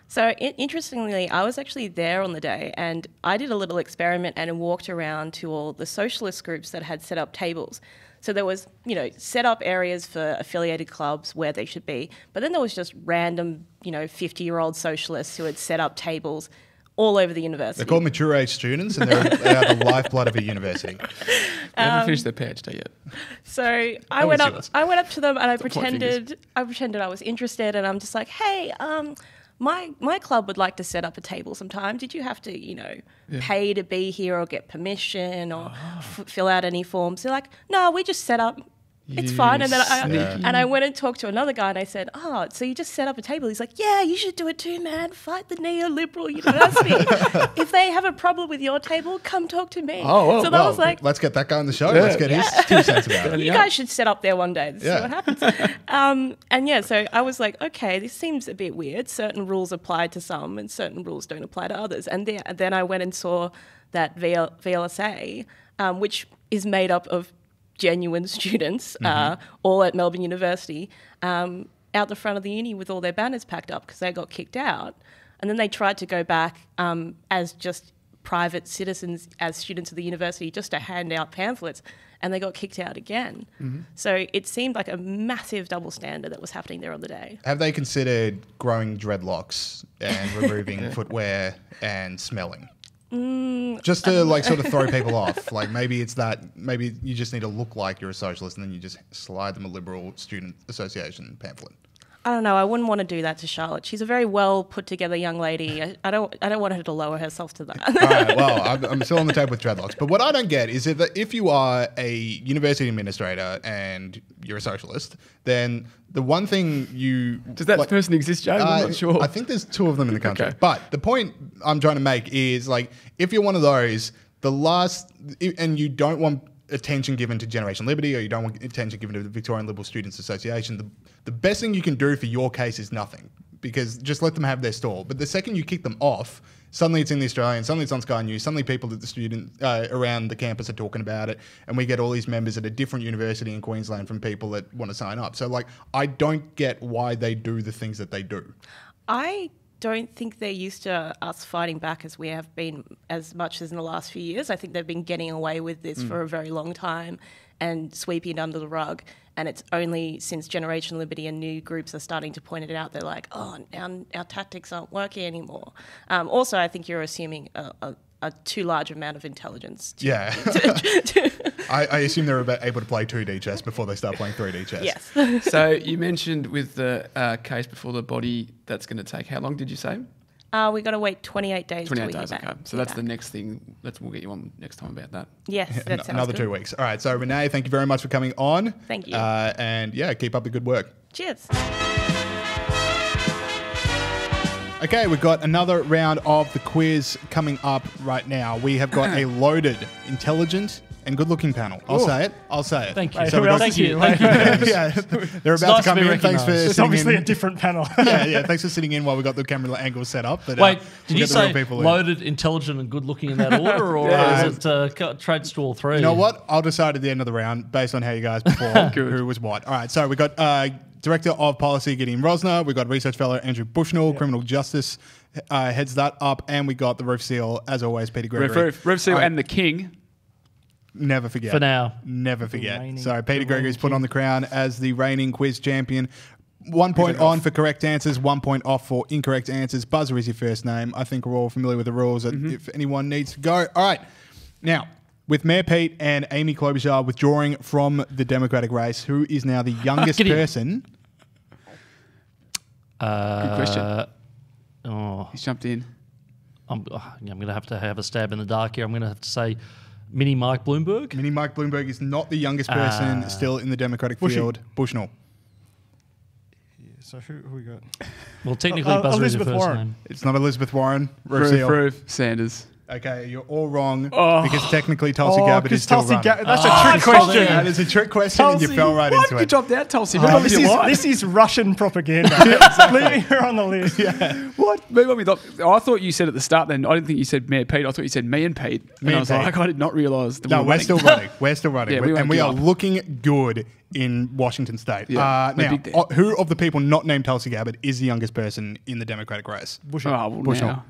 S8: So interestingly, I was actually there on the day and I did a little experiment and walked around to all the socialist groups that had set up tables. So there was, set up areas for affiliated clubs where they should be. But then there was just random, 50-year-old socialists who had set up tables all over the university.
S1: They're called mature age students and they are the lifeblood of a university.
S2: They haven't finished their PhD yet.
S8: So I went up to them and I pretended I was interested and I'm just like, hey, my club would like to set up a table sometime. Did you have to, pay to be here or get permission or fill out any forms? They're like, no, we just set up. It's fine. And then I went and talked to another guy and I said, oh, so you just set up a table? He's like, yeah, you should do it too, man. Fight the neoliberal university. If they have a problem with your table, come talk to me.
S1: So that was like, let's get that guy on the show. Yeah. Let's get his 2 cents about it.
S8: You guys should set up there one day and see what happens. So I was like, okay, this seems a bit weird. Certain rules apply to some and certain rules don't apply to others. And then I went and saw that VLSA, which is made up of genuine students, all at Melbourne University, out the front of the uni with all their banners packed up because they got kicked out. And then they tried to go back as just private citizens, as students of the university, just to hand out pamphlets, and they got kicked out again. So it seemed like a massive double standard that was happening there on the day.
S1: Have they considered growing dreadlocks and removing footwear and smelling? Just to sort of throw people off. Maybe it's that, maybe you just need to look like you're a socialist and then you just slide them a Liberal Student Association pamphlet.
S8: I don't know. I wouldn't want to do that to Charlotte. She's a very well put together young lady. I don't want her to lower herself to that.
S1: All right, well, I'm still on the table with dreadlocks. But what I don't get is that if you are a university administrator and you're a socialist, then the one thing you...
S2: Does that person exist, Joe? I'm not sure.
S1: I think there's 2 of them in the country.
S2: Okay.
S1: But the point I'm trying to make is, if you're one of those, and you don't want attention given to Generation Liberty or you don't want attention given to the Victorian Liberal Students Association, the best thing you can do for your case is nothing, because just let them have their stall. But the second you kick them off, suddenly it's in the Australian, suddenly it's on Sky News, suddenly people at the student around the campus are talking about it, and we get all these members at a different university in Queensland from people that want to sign up. So I don't get why they do the things that they do.
S8: I don't think they're used to us fighting back as we have been as much as in the last few years. I think they've been getting away with this for a very long time and sweeping it under the rug. And it's only since Generation Liberty and new groups are starting to point it out, they're like, oh, our tactics aren't working anymore. Also, I think you're assuming a a too large amount of intelligence.
S1: I assume they're able to play 2D chess before they start playing 3D chess.
S8: Yes.
S2: So you mentioned with the case before the body, that's going to take how long did you say?
S8: We got to wait 28 days.
S2: 28 days, okay. So that's the next thing. We'll get you on next time about that.
S8: Yes, that sounds
S1: another
S8: good.
S1: 2 weeks. All right. So Renee, thank you very much for coming on.
S8: Thank you.
S1: And yeah, keep up the good work.
S8: Cheers.
S1: Okay, we've got another round of the quiz coming up right now. We have got a loaded, intelligent, and good-looking panel. I'll say it.
S9: Thank you.
S1: So
S9: Thank you.
S1: yeah, they're about to come in. Thanks for
S9: It's
S1: sitting
S9: obviously
S1: in.
S9: a different panel.
S1: yeah. Thanks for sitting in while we got the camera angle set up. But,
S10: Wait, did
S1: we'll
S10: you
S1: get the real
S10: say
S1: people in.
S10: loaded, intelligent, and good-looking in that order, or is it traits to all three?
S1: You know what? I'll decide at the end of the round based on how you guys perform who was what. All right, so we got Director of Policy Gideon Rosner. We got Research Fellow Andrew Bushnell, Criminal Justice heads that up, and we got the Roof Seal, as always, Peter Gregory.
S2: Roof Seal and the King.
S1: Never forget.
S10: For now.
S1: Never forget. So Peter Gregory's put on the crown as the reigning quiz champion. 1 point on for correct answers, 1 point off for incorrect answers. Buzzer is your first name. I think we're all familiar with the rules. If anyone needs to go. All right. Now, with Mayor Pete and Amy Klobuchar withdrawing from the Democratic race, who is now the youngest person?
S2: Good question.
S10: Oh,
S2: He's jumped in.
S10: I'm going to have a stab in the dark here. I'm going to have to say Mini Mike Bloomberg.
S1: Mini Mike Bloomberg is not the youngest person still in the Democratic field. Bushnell.
S9: So who we got?
S10: Well, technically, Buzzer is your first
S9: Warren.
S10: name.
S1: It's not Elizabeth Warren. Roof.
S2: Roof. Sanders.
S1: Okay, you're all wrong because technically Tulsi Gabbard is still running.
S9: That's a trick question.
S1: That is a trick question and you fell right into
S2: You
S1: it.
S2: dropped out, Tulsi.
S9: This is Russian propaganda. Leaving her on the list.
S2: What? I thought you said at the start then, I didn't think you said Mayor Pete. I thought you said me and Pete. And I was like, I did not realise.
S1: No, we're still running. We're still running.
S2: Yeah,
S1: and we are looking good in Washington State.
S2: Yeah,
S1: now, who of the people not named Tulsi Gabbard is the youngest person in the Democratic race?
S2: Bushnell.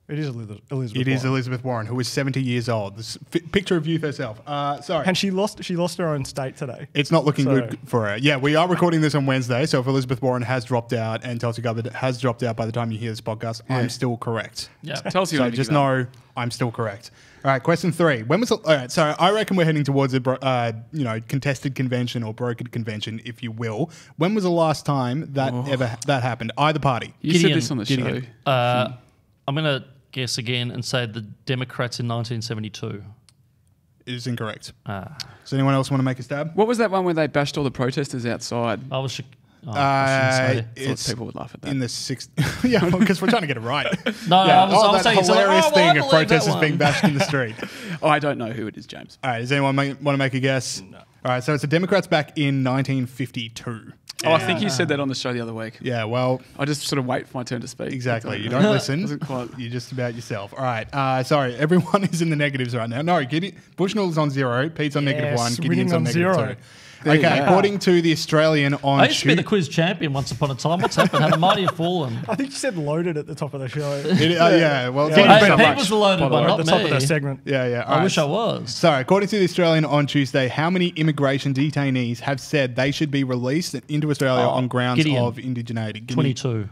S9: It is Elizabeth
S1: It is Elizabeth Warren, who is 70 years old. This picture of youth herself. Sorry.
S9: And she lost her own state today.
S1: It's not looking good for her. Yeah, we are recording this on Wednesday, so if Elizabeth Warren has dropped out and Tulsi Gabbard has dropped out by the time you hear this podcast, I'm still correct.
S2: Yeah, Tulsi.
S1: So just know I'm still correct. All right, question 3. When was all right? So I reckon we're heading towards a contested convention or brokered convention, if you will. When was the last time that that happened? Either party.
S2: You said this on the show.
S10: I'm going to guess again and say the Democrats in 1972.
S1: It is incorrect. Does anyone else want to make a stab?
S2: What was that one where they bashed all the protesters outside?
S10: I shouldn't say.
S1: It's
S2: people would laugh at that.
S1: in the 60s. Yeah, because we're trying to get it right.
S10: I was saying
S1: that hilarious thing of protesters
S10: one.
S1: being bashed in the street.
S2: I don't know who it is, James.
S1: All right, does anyone want to make a guess? No. All right, so it's the Democrats back in 1952.
S2: Oh, I think you said that on the show the other week.
S1: Yeah, well...
S2: I just sort of wait for my turn to speak.
S1: Exactly. You don't listen. You're just about yourself. All right. Sorry, everyone is in the negatives right now. No, Bushnell's on 0. Pete's on -1. Gideon's on -2. Okay, according to the Australian on...
S10: I used to be the quiz champion once upon a time. What's happened? How the mighty have fallen.
S9: I think you said loaded at the top of the show.
S1: Yeah, well...
S10: Pete was the loaded one, not
S9: at the top
S10: me.
S9: of the segment.
S1: Yeah.
S10: I wish I was.
S1: So, according to the Australian on Tuesday, how many immigration detainees have said they should be released into Australia on grounds of indigeneity?
S10: 22.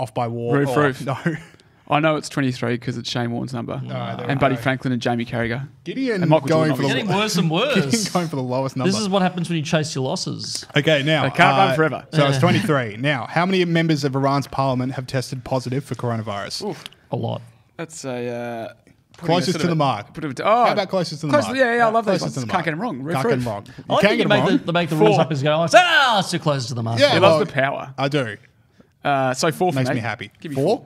S1: Off by war?
S2: Roof.
S1: No.
S2: I know it's 23 because it's Shane Warne's number. And Buddy Franklin and Jamie Carragher.
S1: Gideon
S2: and Michael
S1: going for
S10: getting worse and worse.
S1: Gideon going for the lowest number.
S10: This is what happens when you chase your losses.
S1: Okay, now...
S2: They can't run forever.
S1: So it's 23. Now, how many members of Iran's parliament have tested positive for coronavirus?
S2: Oof.
S10: A lot.
S2: That's a...
S1: Closest to the mark. How about closest to the mark?
S2: Yeah, I love those.
S1: Can't
S2: Can't get them wrong.
S1: Can't get them wrong. You
S10: I
S1: can get them wrong.
S10: They make the rules up as go. It's too close to the mark.
S1: Yeah,
S2: He loves the power.
S1: I do.
S2: So 4 for
S1: Makes
S2: me.
S1: me happy.
S2: Give me
S1: 4?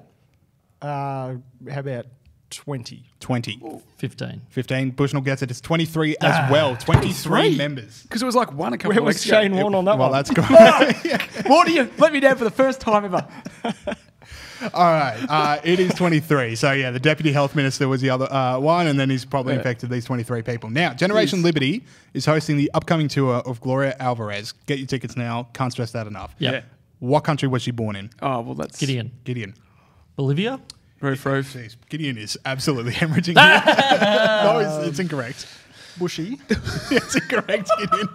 S9: How about 20?
S1: 20.
S10: 15.
S1: 15. Bushnell gets it. It's 23 as well. 23 members.
S2: Because it was like one a couple
S9: Where
S2: of
S9: was
S2: weeks ago.
S9: Shane Warne on that
S1: Well,
S9: one?
S1: that's good.
S2: Warne, you let me down for the first time ever.
S1: All right. It is 23. So, yeah, the Deputy Health Minister was the other one, and then he's probably infected these 23 people. Now, Generation Liberty is hosting the upcoming tour of Gloria Alvarez. Get your tickets now. Can't stress that enough.
S10: Yep.
S1: What country was she born in?
S2: Oh, well, that's...
S10: Gideon. Bolivia?
S2: Roof.
S1: Jeez, Gideon is absolutely hemorrhaging here. No, it's incorrect.
S9: Bushy.
S1: It's incorrect, Gideon.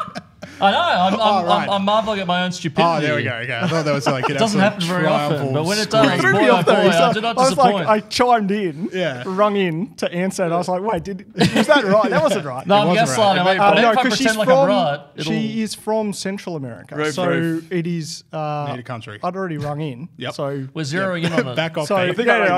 S10: I know.
S1: right.
S10: I'm marveling at my own stupidity.
S1: Oh, there we go. Okay, I thought that was like
S10: It doesn't happen very often, but when it does,
S9: Threw me
S10: boy,
S9: off
S10: oh boy,
S9: though.
S10: I do not
S9: I was
S10: disappoint.
S9: like, I chimed in, rung in to answer, and I was like, wait, was that right? That wasn't right.
S10: No, I'm gaslighting. Right. But if I pretend like I'm right,
S9: she is from Central America, it is
S1: need a country.
S9: I'd already rung in.
S1: Yep.
S9: So
S10: we're zeroing in on it.
S1: Back off.
S9: So,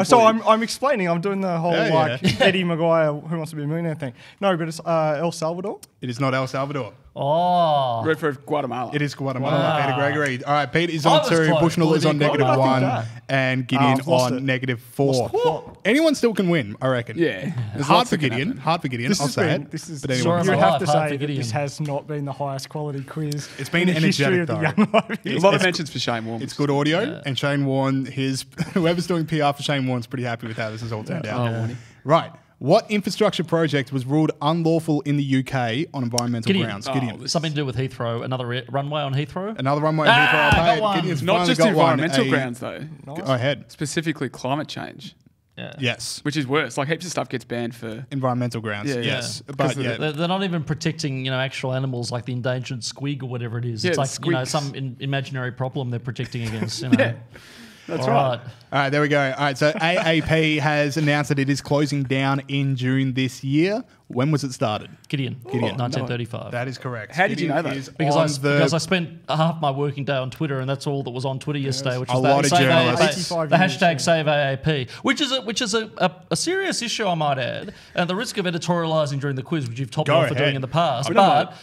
S9: so I'm explaining. I'm doing the whole Eddie Maguire Who Wants to Be a Millionaire thing. No, but it's El Salvador.
S1: It is not El Salvador.
S10: Oh.
S2: Red for Guatemala.
S1: It is Guatemala.
S10: Wow.
S1: Peter Gregory. All right, Pete is on 2. Bushnell is on -1. And Gideon on -4. Anyone still can win, I reckon.
S2: Yeah.
S1: It's hard for Gideon. I'll say it.
S9: But
S1: anyone
S9: you have to say that this has not been the highest quality quiz.
S1: It's been
S9: in the history of the young life.
S2: A lot of mentions for Shane Warne.
S1: It's good audio, and Shane Warne, whoever's doing PR for Shane Warne's pretty happy with how this has all turned out. Right. What infrastructure project was ruled unlawful in the UK on environmental grounds? Gideon.
S10: Something to do with Heathrow. Another runway on Heathrow?
S1: Another runway on Heathrow. Gideon's
S2: not just environmental grounds, though.
S1: Go ahead.
S2: Specifically climate change.
S10: Yeah.
S1: Yes.
S2: Which is worse. Like heaps of stuff gets banned for
S1: environmental grounds. Yes. But
S10: they're not even protecting, actual animals like the endangered squig or whatever it is. It's like, some imaginary problem they're protecting against.
S2: Yeah. That's right.
S1: All right, there we go. All right, so AAP has announced that it is closing down in June this year. When was it started?
S10: Gideon, 1935.
S1: No. That is correct.
S2: How did you know that?
S10: Because I spent half my working day on Twitter, and that's all that was on Twitter yesterday, which was
S1: the
S10: hashtag Save AAP, which is a serious issue, I might add, and the risk of editorialising during the quiz, which you've topped me off for doing in the past. But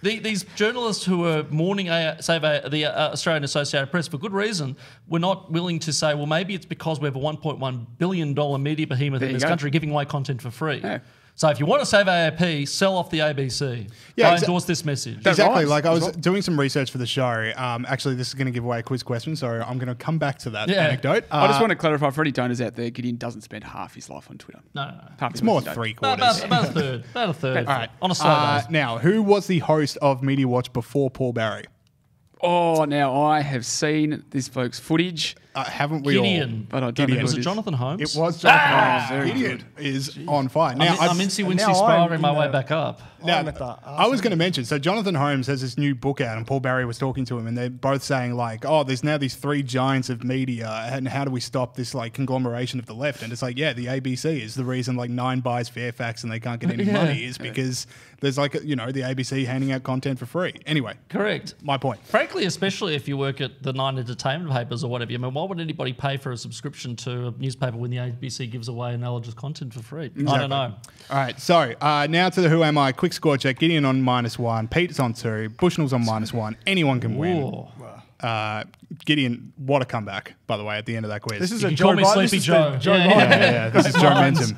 S10: these journalists who were mourning the Australian Associated Press for good reason were not willing to say, well, maybe it's because we have a $1.1 billion media behemoth in this country giving away content for free. Yeah. So if you want to save AAP, sell off the ABC. I endorse this message.
S1: Exactly. Like I was doing some research for the show. Actually, this is going to give away a quiz question, so I'm going to come back to that anecdote.
S2: I just want to clarify for any donors out there, Gideon doesn't spend half his life on Twitter.
S10: No.
S1: It's more 3/4.
S10: About a third. All right. On a slow day.
S1: Now, who was the host of Media Watch before Paul Barry?
S2: Oh, now I have seen this bloke's footage.
S1: Haven't we
S10: Gideon.
S1: all?
S10: But I don't know. Was it Jonathan Holmes?
S1: It was Jonathan Holmes. Gideon is on fire. Now,
S10: I'm incy-wincy spiraling my way back up.
S1: Now, I was going to mention, so Jonathan Holmes has this new book out, and Paul Barry was talking to him, and they're both saying, like, oh, there's now these 3 giants of media, and how do we stop this, like, conglomeration of the left? And it's like, yeah, the ABC is the reason, like, 9 buys Fairfax and they can't get any money, is because there's, like, the ABC handing out content for free. Anyway.
S10: Correct.
S1: My point.
S10: Frankly, especially if you work at the 9 entertainment papers or whatever, I mean, why would anybody pay for a subscription to a newspaper when the ABC gives away knowledge content for free? Exactly. I don't know.
S1: All right, so now to the Who Am I? Quick score check. Gideon on -1, Pete's on 2, Bushnell's on -1. Anyone can win. Gideon, what a comeback, by the way, at the end of that quiz.
S9: This is
S10: you call me Sleepy Joe.
S1: Yeah, this is Joe Mentum.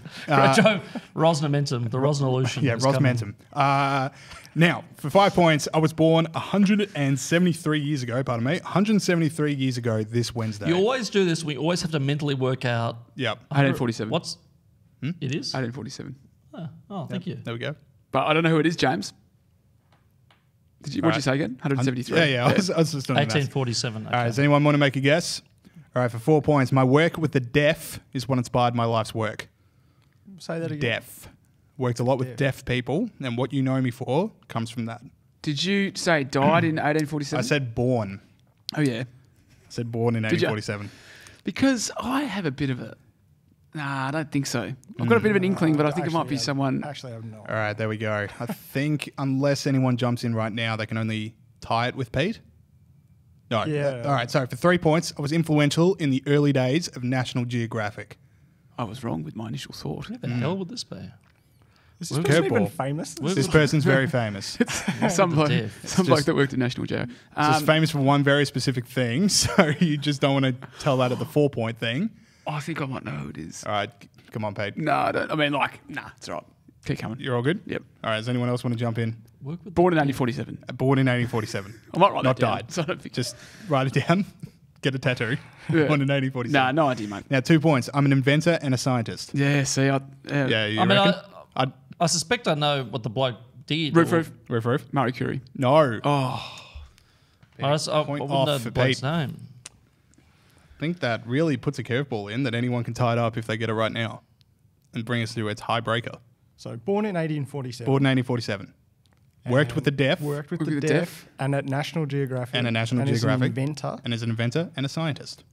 S10: Joe Rosnamentum, the Rosnolution.
S1: Yeah, Rosmentum. Now, for 5 points, I was born 173 years ago, 173 years ago this Wednesday.
S10: You always do this. We always have to mentally work out.
S1: Yep.
S2: 1847.
S10: What's... It is?
S2: 1847.
S10: Oh, thank you.
S1: There we go.
S2: But I don't know who it is, James. What did you say again? 173?
S1: Yeah. I was just doing
S10: 1847.
S1: Okay. All right, does anyone want to make a guess? All right, for 4 points, my work with the deaf is what inspired my life's work.
S9: Say that again.
S1: Deaf. Worked a lot with deaf people, and what you know me for comes from that.
S2: Did you say died in 1847?
S1: I said born.
S2: Oh, yeah.
S1: I said born in 1847.
S2: Because I have a bit of a... Nah, I don't think so. I've got a bit of an inkling, but I think it might be someone...
S9: Actually, I have no.
S1: All right, there we go. I think unless anyone jumps in right now, they can only tie it with Pete. No.
S9: Yeah.
S1: All right, so for 3 points, I was influential in the early days of National Geographic.
S2: I was wrong with my initial thought.
S10: Who the hell would this be?
S9: Is this person even famous?
S1: This person's very famous.
S2: Some bloke that worked at National Geo.
S1: Just famous for one very specific thing, so you just don't want to tell that at the 4 point thing.
S2: I think I might know who it is.
S1: All right, come on, Pete.
S2: No, I don't. I mean, it's all right. Keep coming.
S1: You're all good?
S2: Yep.
S1: All right, does anyone else want to jump in?
S2: Born in 1847.
S1: Born in 1847.
S2: I might write
S1: Not
S2: that down,
S1: died.
S2: so I don't think...
S1: Just write it down. Get a tattoo.
S2: Yeah.
S1: Born in 1847.
S2: Nah, no idea, mate.
S1: Now, 2 points. I'm an inventor and a scientist.
S2: Yeah, see,
S1: you reckon?
S10: I suspect I know what the bloke did.
S1: Roof.
S2: Marie Curie.
S1: No.
S2: Oh.
S10: I wouldn't know the bloke's name.
S1: I think that really puts a curveball in that anyone can tie it up if they get it right now, and bring us to its high breaker.
S9: So born in 1847.
S1: Born in 1847. Worked with the deaf.
S9: Worked with the deaf. And at National Geographic.
S1: And at National Geographic.
S9: Is an inventor.
S1: And is an inventor and a scientist.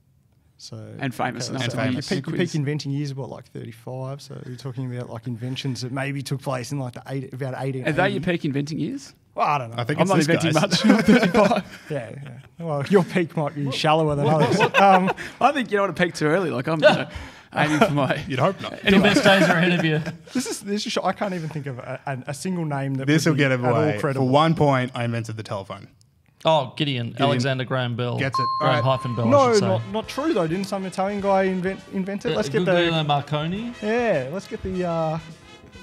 S9: So
S2: and famous enough to
S9: famous. Your peak inventing years were like 35. So you're talking about like inventions that maybe took place in like about 18.
S2: Are they your peak inventing years?
S9: Well, I don't know.
S1: I think
S2: I'm not inventing much. I'm 35.
S9: Yeah. Well, your peak might be shallower than others.
S2: I think you don't want to peak too early. Like I'm aiming for my.
S1: You'd hope not.
S10: Your best days are ahead of you.
S9: This is. I can't even think of a single name that.
S1: This will get
S9: it
S1: away. For 1 point, I invented the telephone.
S10: Oh, Gideon. Alexander Graham Bell.
S1: Gets it.
S10: Graham hyphen Bell, I should say.
S9: No, not true though. Didn't some Italian guy invent it? Let's get
S10: Guglielmo Marconi.
S9: Yeah, let's get the.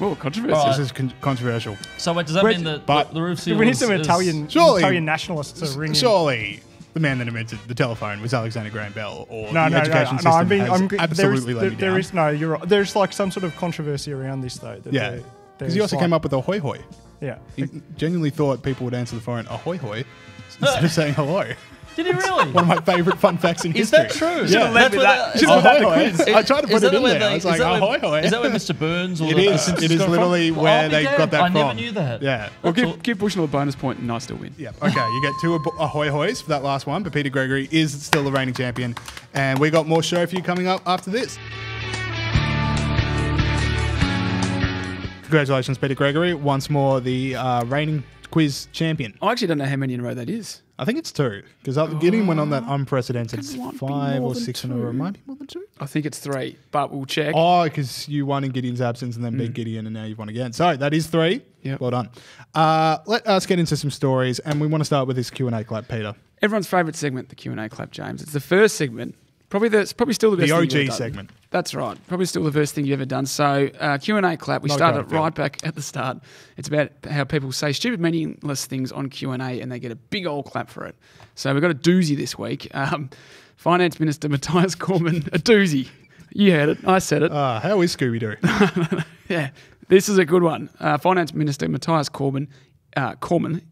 S2: Oh, controversy.
S1: This is controversial.
S10: So wait, does that mean that the roof seal
S9: we need some Italian nationalists to ring in.
S1: Surely the man that invented the telephone was Alexander Graham Bell, or
S9: no,
S1: the education system has absolutely let me down.
S9: There is no. You're right. There's like some sort of controversy around this though.
S1: Yeah, because he also came up with ahoy hoy.
S9: Yeah,
S1: he genuinely thought people would answer the phone ahoy hoy instead of saying hello.
S10: Did he really?
S1: One of my favourite fun facts in history.
S10: Is that true?
S1: Yeah,
S10: that's
S1: I tried to put it in there. I was like, ahoy hoy.
S10: Is that where Mr. Burns or
S1: it is? It is literally where they got that from.
S10: I never knew that.
S1: Yeah.
S2: Well, give Bushnell a bonus point and I still win.
S1: Yeah. Okay, you get 2 ahoy hoys for that last one, but Peter Gregory is still the reigning champion. And we got more show for you coming up after this. Congratulations, Peter Gregory. Once more, the reigning quiz champion.
S2: I actually don't know how many in a row that is.
S1: I think it's 2 because Gideon went on that unprecedented 5 or 6 in a row. It might be more than 2.
S2: I think it's 3, but we'll check.
S1: Oh, because you won in Gideon's absence and then beat Gideon and now you've won again. So that is 3.
S2: Yep.
S1: Well done. Let us get into some stories and we want to start with this Q&A clap, Peter.
S2: Everyone's favourite segment, the Q&A clap, James. It's the first segment. Probably still the best
S1: the
S2: thing you've ever
S1: OG
S2: done.
S1: segment.
S2: That's right. Probably still the first thing you've ever done. So Q&A clap. We started right back at the start. It's about how people say stupid, meaningless things on Q&A and they get a big old clap for it. So we've got a doozy this week. Finance Minister Matthias Cormann, a doozy. You heard it. I said it.
S1: How is Scooby-Doo?
S2: Yeah, this is a good one. Finance Minister Matthias Cormann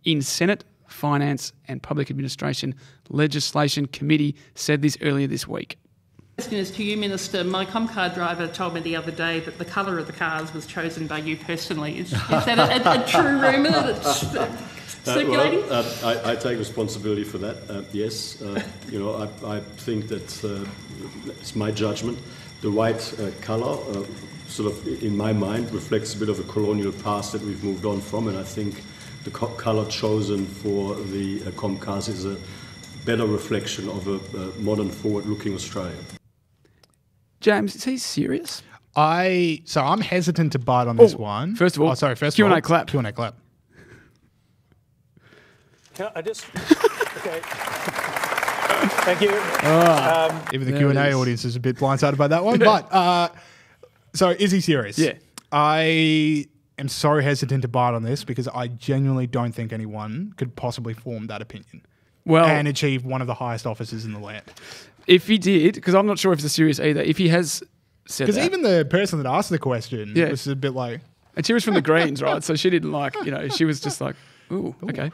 S2: in Senate Finance and Public Administration Legislation Committee said this earlier this week.
S11: The question is to you, Minister. My Comcar driver told me the other day that the colour of the cars was chosen by you personally. Is that a true rumour that's circulating?
S12: Well, I take responsibility for that, yes. I think that it's my judgment. The white colour, sort of in my mind, reflects a bit of a colonial past that we've moved on from, and I think the colour chosen for the Comcars is a better reflection of a modern, forward-looking Australia.
S2: James, is he serious?
S1: I'm hesitant to bite on this one.
S2: First of all,
S1: Q&A clap. Q&A clap.
S13: Can I just... Okay. Thank you.
S1: Even the Q&A audience is a bit blindsided by that one. But, so is he serious?
S2: Yeah.
S1: I am so hesitant to bite on this because I genuinely don't think anyone could possibly form that opinion and achieve one of the highest offices in the land.
S2: If he did, because I'm not sure if it's serious either, if he has said that.
S1: Because even the person that asked the question was a bit like...
S2: And she was from the Greens, right? So she didn't she was just like, ooh, okay.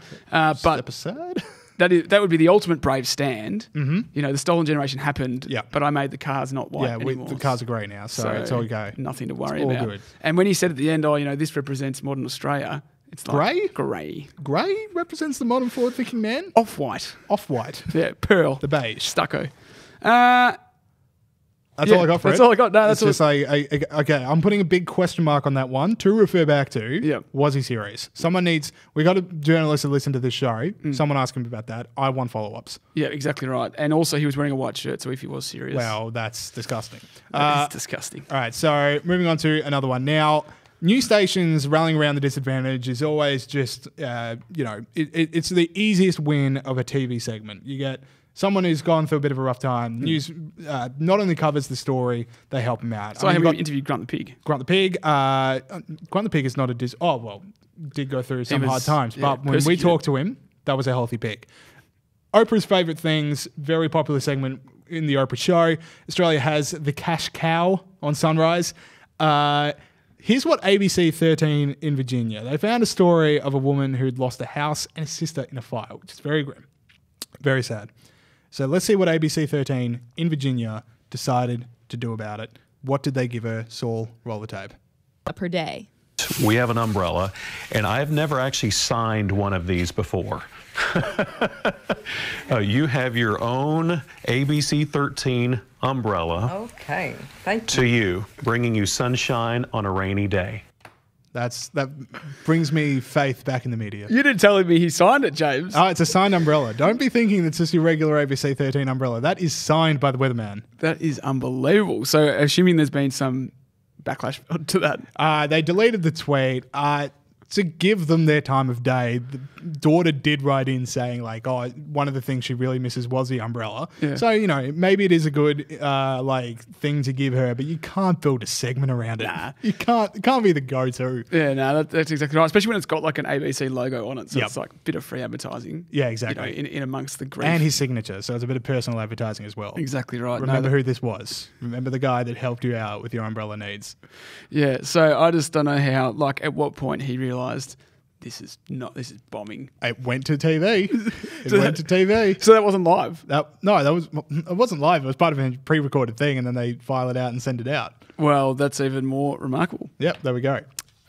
S1: Step aside.
S2: That would be the ultimate brave stand. Mm-hmm. The stolen generation happened, but I made the cars not white anymore.
S1: The cars are grey now, so it's all go.
S2: Nothing to worry about.
S1: All good.
S2: And when he said at the end, this represents modern Australia, it's like grey.
S1: Grey represents the modern forward-thinking man?
S2: Off-white.
S1: Off-white.
S2: Yeah, pearl.
S1: The beige.
S2: Stucco.
S1: That's all I got for it.
S2: That's all I got. No, that's
S1: just okay, I'm putting a big question mark on that one to refer back to. Was he serious? We got a journalist to listen to this show. Someone asked him about that. I want follow-ups.
S2: Yeah, exactly right. And also he was wearing a white shirt, so if he was serious.
S1: Well, that's disgusting.
S2: It's disgusting.
S1: All right, so moving on to another one. Now, news stations rallying around the disadvantage is always just, it's the easiest win of a TV segment. You get someone who's gone through a bit of a rough time. News not only covers the story, they help him out.
S2: So we interviewed Grunt the Pig.
S1: Grunt the Pig. Grunt the Pig is not did go through some hard times. But when we talked to him, that was a healthy pick. Oprah's favourite things, very popular segment in the Oprah show. Australia has the cash cow on Sunrise. Here's what ABC 13 in Virginia. They found a story of a woman who'd lost a house and a sister in a fire, which is very grim. Very sad. So let's see what ABC 13 in Virginia decided to do about it. What did they give her? Saul, roll the tape.
S14: Per day. that we have an umbrella, and I've never actually signed one of these before. You have your own ABC 13 umbrella.
S15: Okay, thank you.
S14: To you, bringing you sunshine on a rainy day.
S1: That brings me faith back in the media.
S2: You didn't tell me he signed it, James.
S1: Oh, it's a signed umbrella. Don't be thinking it's just your regular ABC 13 umbrella. That is signed by the weatherman.
S2: That is unbelievable. So, assuming there's been some backlash to that.
S1: They deleted the tweet. To give them their time of day, the daughter did write in saying like, oh, one of the things she really misses was the umbrella.
S2: Yeah.
S1: So, you know, maybe it is a good thing to give her, but you can't build a segment around it.
S2: Nah.
S1: It can't be the go-to.
S2: Yeah, no, that's exactly right. Especially when it's got like an ABC logo on it. So it's like a bit of free advertising.
S1: Yeah, exactly.
S2: You know, in amongst the grief.
S1: And his signature. So it's a bit of personal advertising as well.
S2: Exactly right.
S1: Remember who this was. Remember the guy that helped you out with your umbrella needs.
S2: Yeah, so I just don't know how, like, at what point he realised this is bombing.
S1: It went to TV. It went to TV.
S2: So that wasn't live?
S1: It wasn't live. It was part of a pre-recorded thing, and then they file it out and send it out.
S2: Well, that's even more remarkable.
S1: Yep, there we go.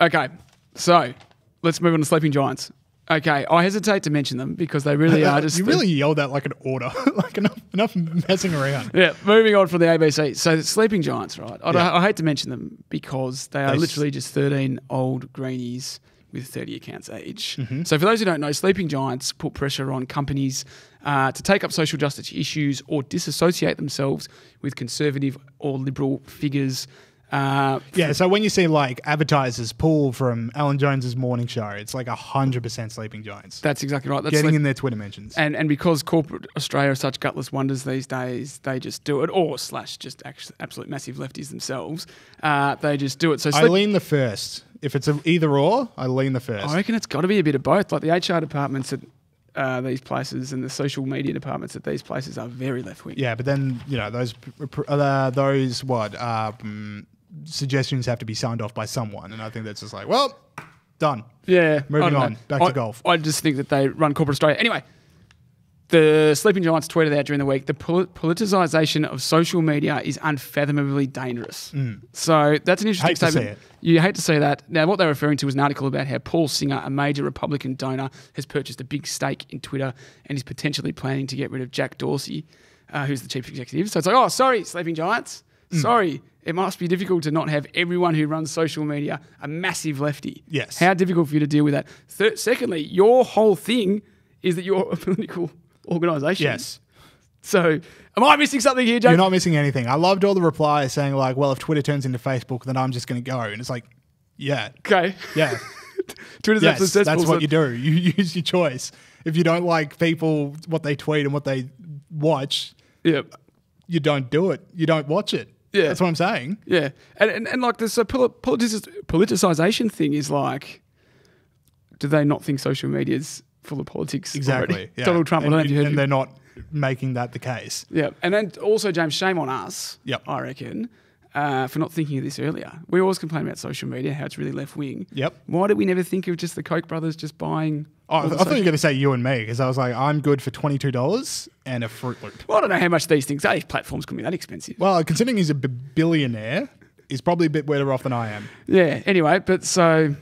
S2: Okay, so let's move on to Sleeping Giants. Okay, I hesitate to mention them because they really are just...
S1: You really yelled out like an order. Like enough messing around.
S2: Yeah, moving on from the ABC. So the Sleeping Giants, right? I hate to mention them because they are literally just 13 old greenies with 30 accounts each.
S1: Mm-hmm.
S2: So for those who don't know, Sleeping Giants put pressure on companies to take up social justice issues or disassociate themselves with conservative or liberal figures.
S1: So when you see like advertisers pull from Alan Jones's morning show, it's like 100% Sleeping Giants.
S2: That's exactly right. That's
S1: getting in their Twitter mentions.
S2: And because corporate Australia are such gutless wonders these days, they just do it, or / just absolute massive lefties themselves. They just do it. So
S1: I lean the first. If it's either or, I lean the first.
S2: I reckon it's got to be a bit of both. Like the HR departments at these places and the social media departments at these places are very left wing.
S1: Yeah, but then those suggestions have to be signed off by someone, and I think that's just like, well, done.
S2: Yeah,
S1: moving on, back to golf.
S2: I just think that they run corporate Australia. Anyway, the Sleeping Giants tweeted out during the week, the politicisation of social media is unfathomably dangerous. So that's an interesting statement. You hate to see that. Now, what they're referring to is an article about how Paul Singer, a major Republican donor, has purchased a big stake in Twitter and is potentially planning to get rid of Jack Dorsey, who's the chief executive. So it's like, oh, sorry, Sleeping Giants. Sorry, it must be difficult to not have everyone who runs social media a massive lefty.
S1: Yes.
S2: How difficult for you to deal with that? Secondly, your whole thing is that you're a political organisation.
S1: Yes.
S2: So am I missing something here, Jake?
S1: You're not missing anything. I loved all the replies saying like, well, if Twitter turns into Facebook, then I'm just going to go. And it's like, yeah.
S2: Okay.
S1: Yeah.
S2: Twitter's
S1: yes, that's what you do. You use your choice. If you don't like people, what they tweet and what they watch, you don't do it. You don't watch it.
S2: Yeah.
S1: That's what I'm saying.
S2: Yeah. And like this politicisation thing is like, do they not think social media is full of politics?
S1: Exactly.
S2: Yeah. Donald Trump,
S1: and they're not making that the case.
S2: Yeah. And then also, James, shame on us, I reckon, for not thinking of this earlier. We always complain about social media, how it's really left-wing.
S1: Yep.
S2: Why did we never think of just the Koch brothers just buying...
S1: I thought you were going to say you and me, because I was like, I'm good for $22 and a Fruit Loop.
S2: Well, I don't know how much these platforms can be that expensive.
S1: Well, considering he's a billionaire, he's probably a bit better off than I am.
S2: Yeah, anyway, but so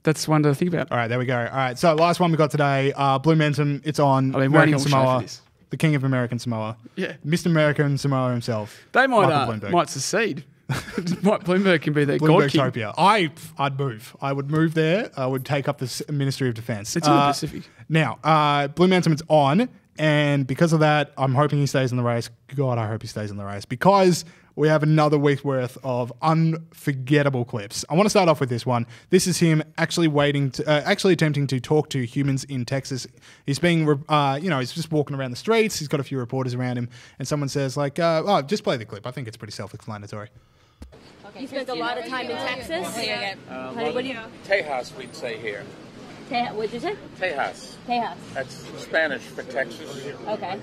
S2: that's one to think about.
S1: All right, there we go. All right, so last one we got today, Bloomberg, it's on
S2: American
S1: Samoa, the king of American Samoa.
S2: Yeah.
S1: Mr. American Samoa himself.
S2: They might secede. Bloomberg can be their god king.
S1: Bloombergtopia. I'd move. I would move there. I would take up the Ministry of Defence.
S2: It's in the Pacific.
S1: Now, Blue Mountain's on, and because of that, I'm hoping he stays in the race. God, I hope he stays in the race, because we have another week's worth of unforgettable clips. I want to start off with this one. This is him actually attempting to talk to humans in Texas. He's being, he's just walking around the streets. He's got a few reporters around him, and someone says like, just play the clip. I think it's pretty self-explanatory.
S16: You spent a lot of time in Texas? What do you...
S17: Tejas, we'd say here.
S16: What'd you say?
S17: Tejas.
S16: Tejas.
S17: That's Spanish for Texas.
S16: Okay.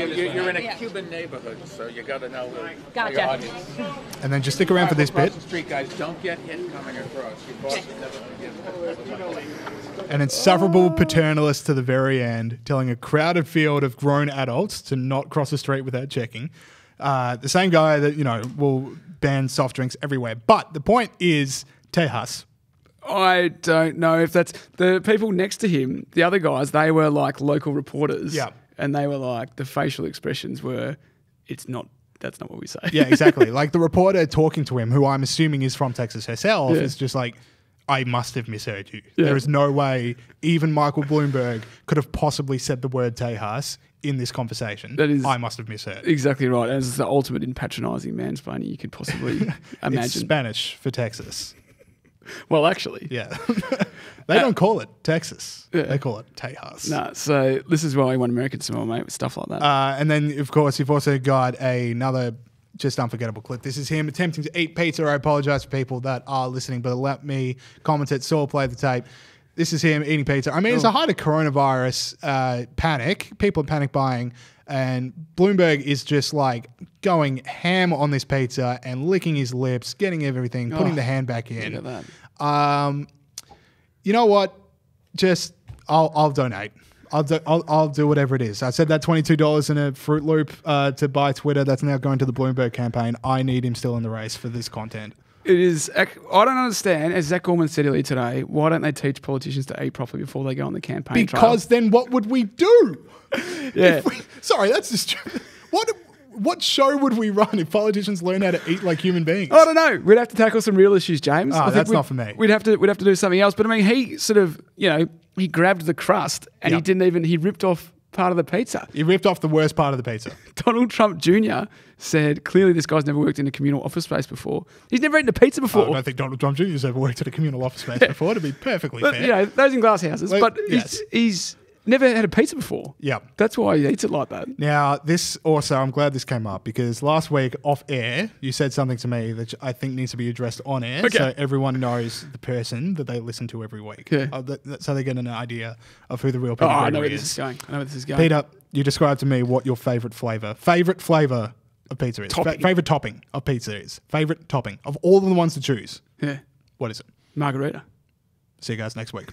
S17: You're in a Cuban neighborhood, so you got to know
S16: gotcha.
S17: your audience.
S1: And then just stick around for this bit.
S17: The street, guys, don't get hit coming across. Your boss will never forget.
S1: An insufferable paternalist to the very end, telling a crowded field of grown adults to not cross the street without checking. The same guy that, will ban soft drinks everywhere. But the point is, Tejas.
S2: I don't know if that's the people next to him. The other guys, they were like local reporters.
S1: Yeah.
S2: And they were like, the facial expressions were, that's not what we say.
S1: Yeah, exactly. Like the reporter talking to him, who I'm assuming is from Texas herself, is just like, I must have misheard you. Yeah. There is no way even Michael Bloomberg could have possibly said the word Tejas in this conversation.
S2: That is
S1: I must have misheard.
S2: Exactly right. And it's the ultimate in patronising mansplaining you could possibly imagine.
S1: It's Spanish for Texas.
S2: Well, actually.
S1: Yeah. They don't call it Texas. Yeah. They call it Tejas.
S2: No, so this is why we want Americans to more, mate, with stuff like that.
S1: And then, of course, you've also got another just unforgettable clip. This is him attempting to eat pizza. I apologise for people that are listening, but let me comment it. Saul, play the tape. This is him eating pizza. I mean, it's a height of coronavirus panic. People are panic buying. And Bloomberg is just like going ham on this pizza and licking his lips, getting everything, putting the hand back in.
S2: Look at that.
S1: You know what? Just I'll donate. I'll do whatever it is. I said that $22 in a Fruit Loop to buy Twitter. That's now going to the Bloomberg campaign. I need him still in the race for this content.
S2: It is. I don't understand. As Zach Gorman said earlier today, why don't they teach politicians to eat properly before they go on the campaign trail?
S1: Because then what would we do?
S2: Yeah.
S1: Sorry, that's just what show would we run if politicians learn how to eat like human beings?
S2: I don't know. We'd have to tackle some real issues, James.
S1: Oh, that's not for me.
S2: We'd have to do something else. But I mean, he sort of, he grabbed the crust and he ripped off part of the pizza.
S1: He ripped off the worst part of the pizza.
S2: Donald Trump Jr. said, clearly this guy's never worked in a communal office space before. He's never eaten a pizza before.
S1: I don't think Donald Trump Jr. has ever worked in a communal office space before, to be perfectly fair.
S2: Those in glass houses. But he's never had a pizza before.
S1: Yeah.
S2: That's why he eats it like that.
S1: Now, this also, I'm glad this came up because last week off air, you said something to me that I think needs to be addressed on air so everyone knows the person that they listen to every week.
S2: Yeah.
S1: So they get an idea of who the real Peter
S2: I know
S1: Gregory
S2: where this is going.
S1: Peter, you described to me what your favourite flavour of pizza is. Favourite topping of pizza is. Favourite topping of all of the ones to choose.
S2: Yeah.
S1: What is it?
S2: Margarita.
S1: See you guys next week.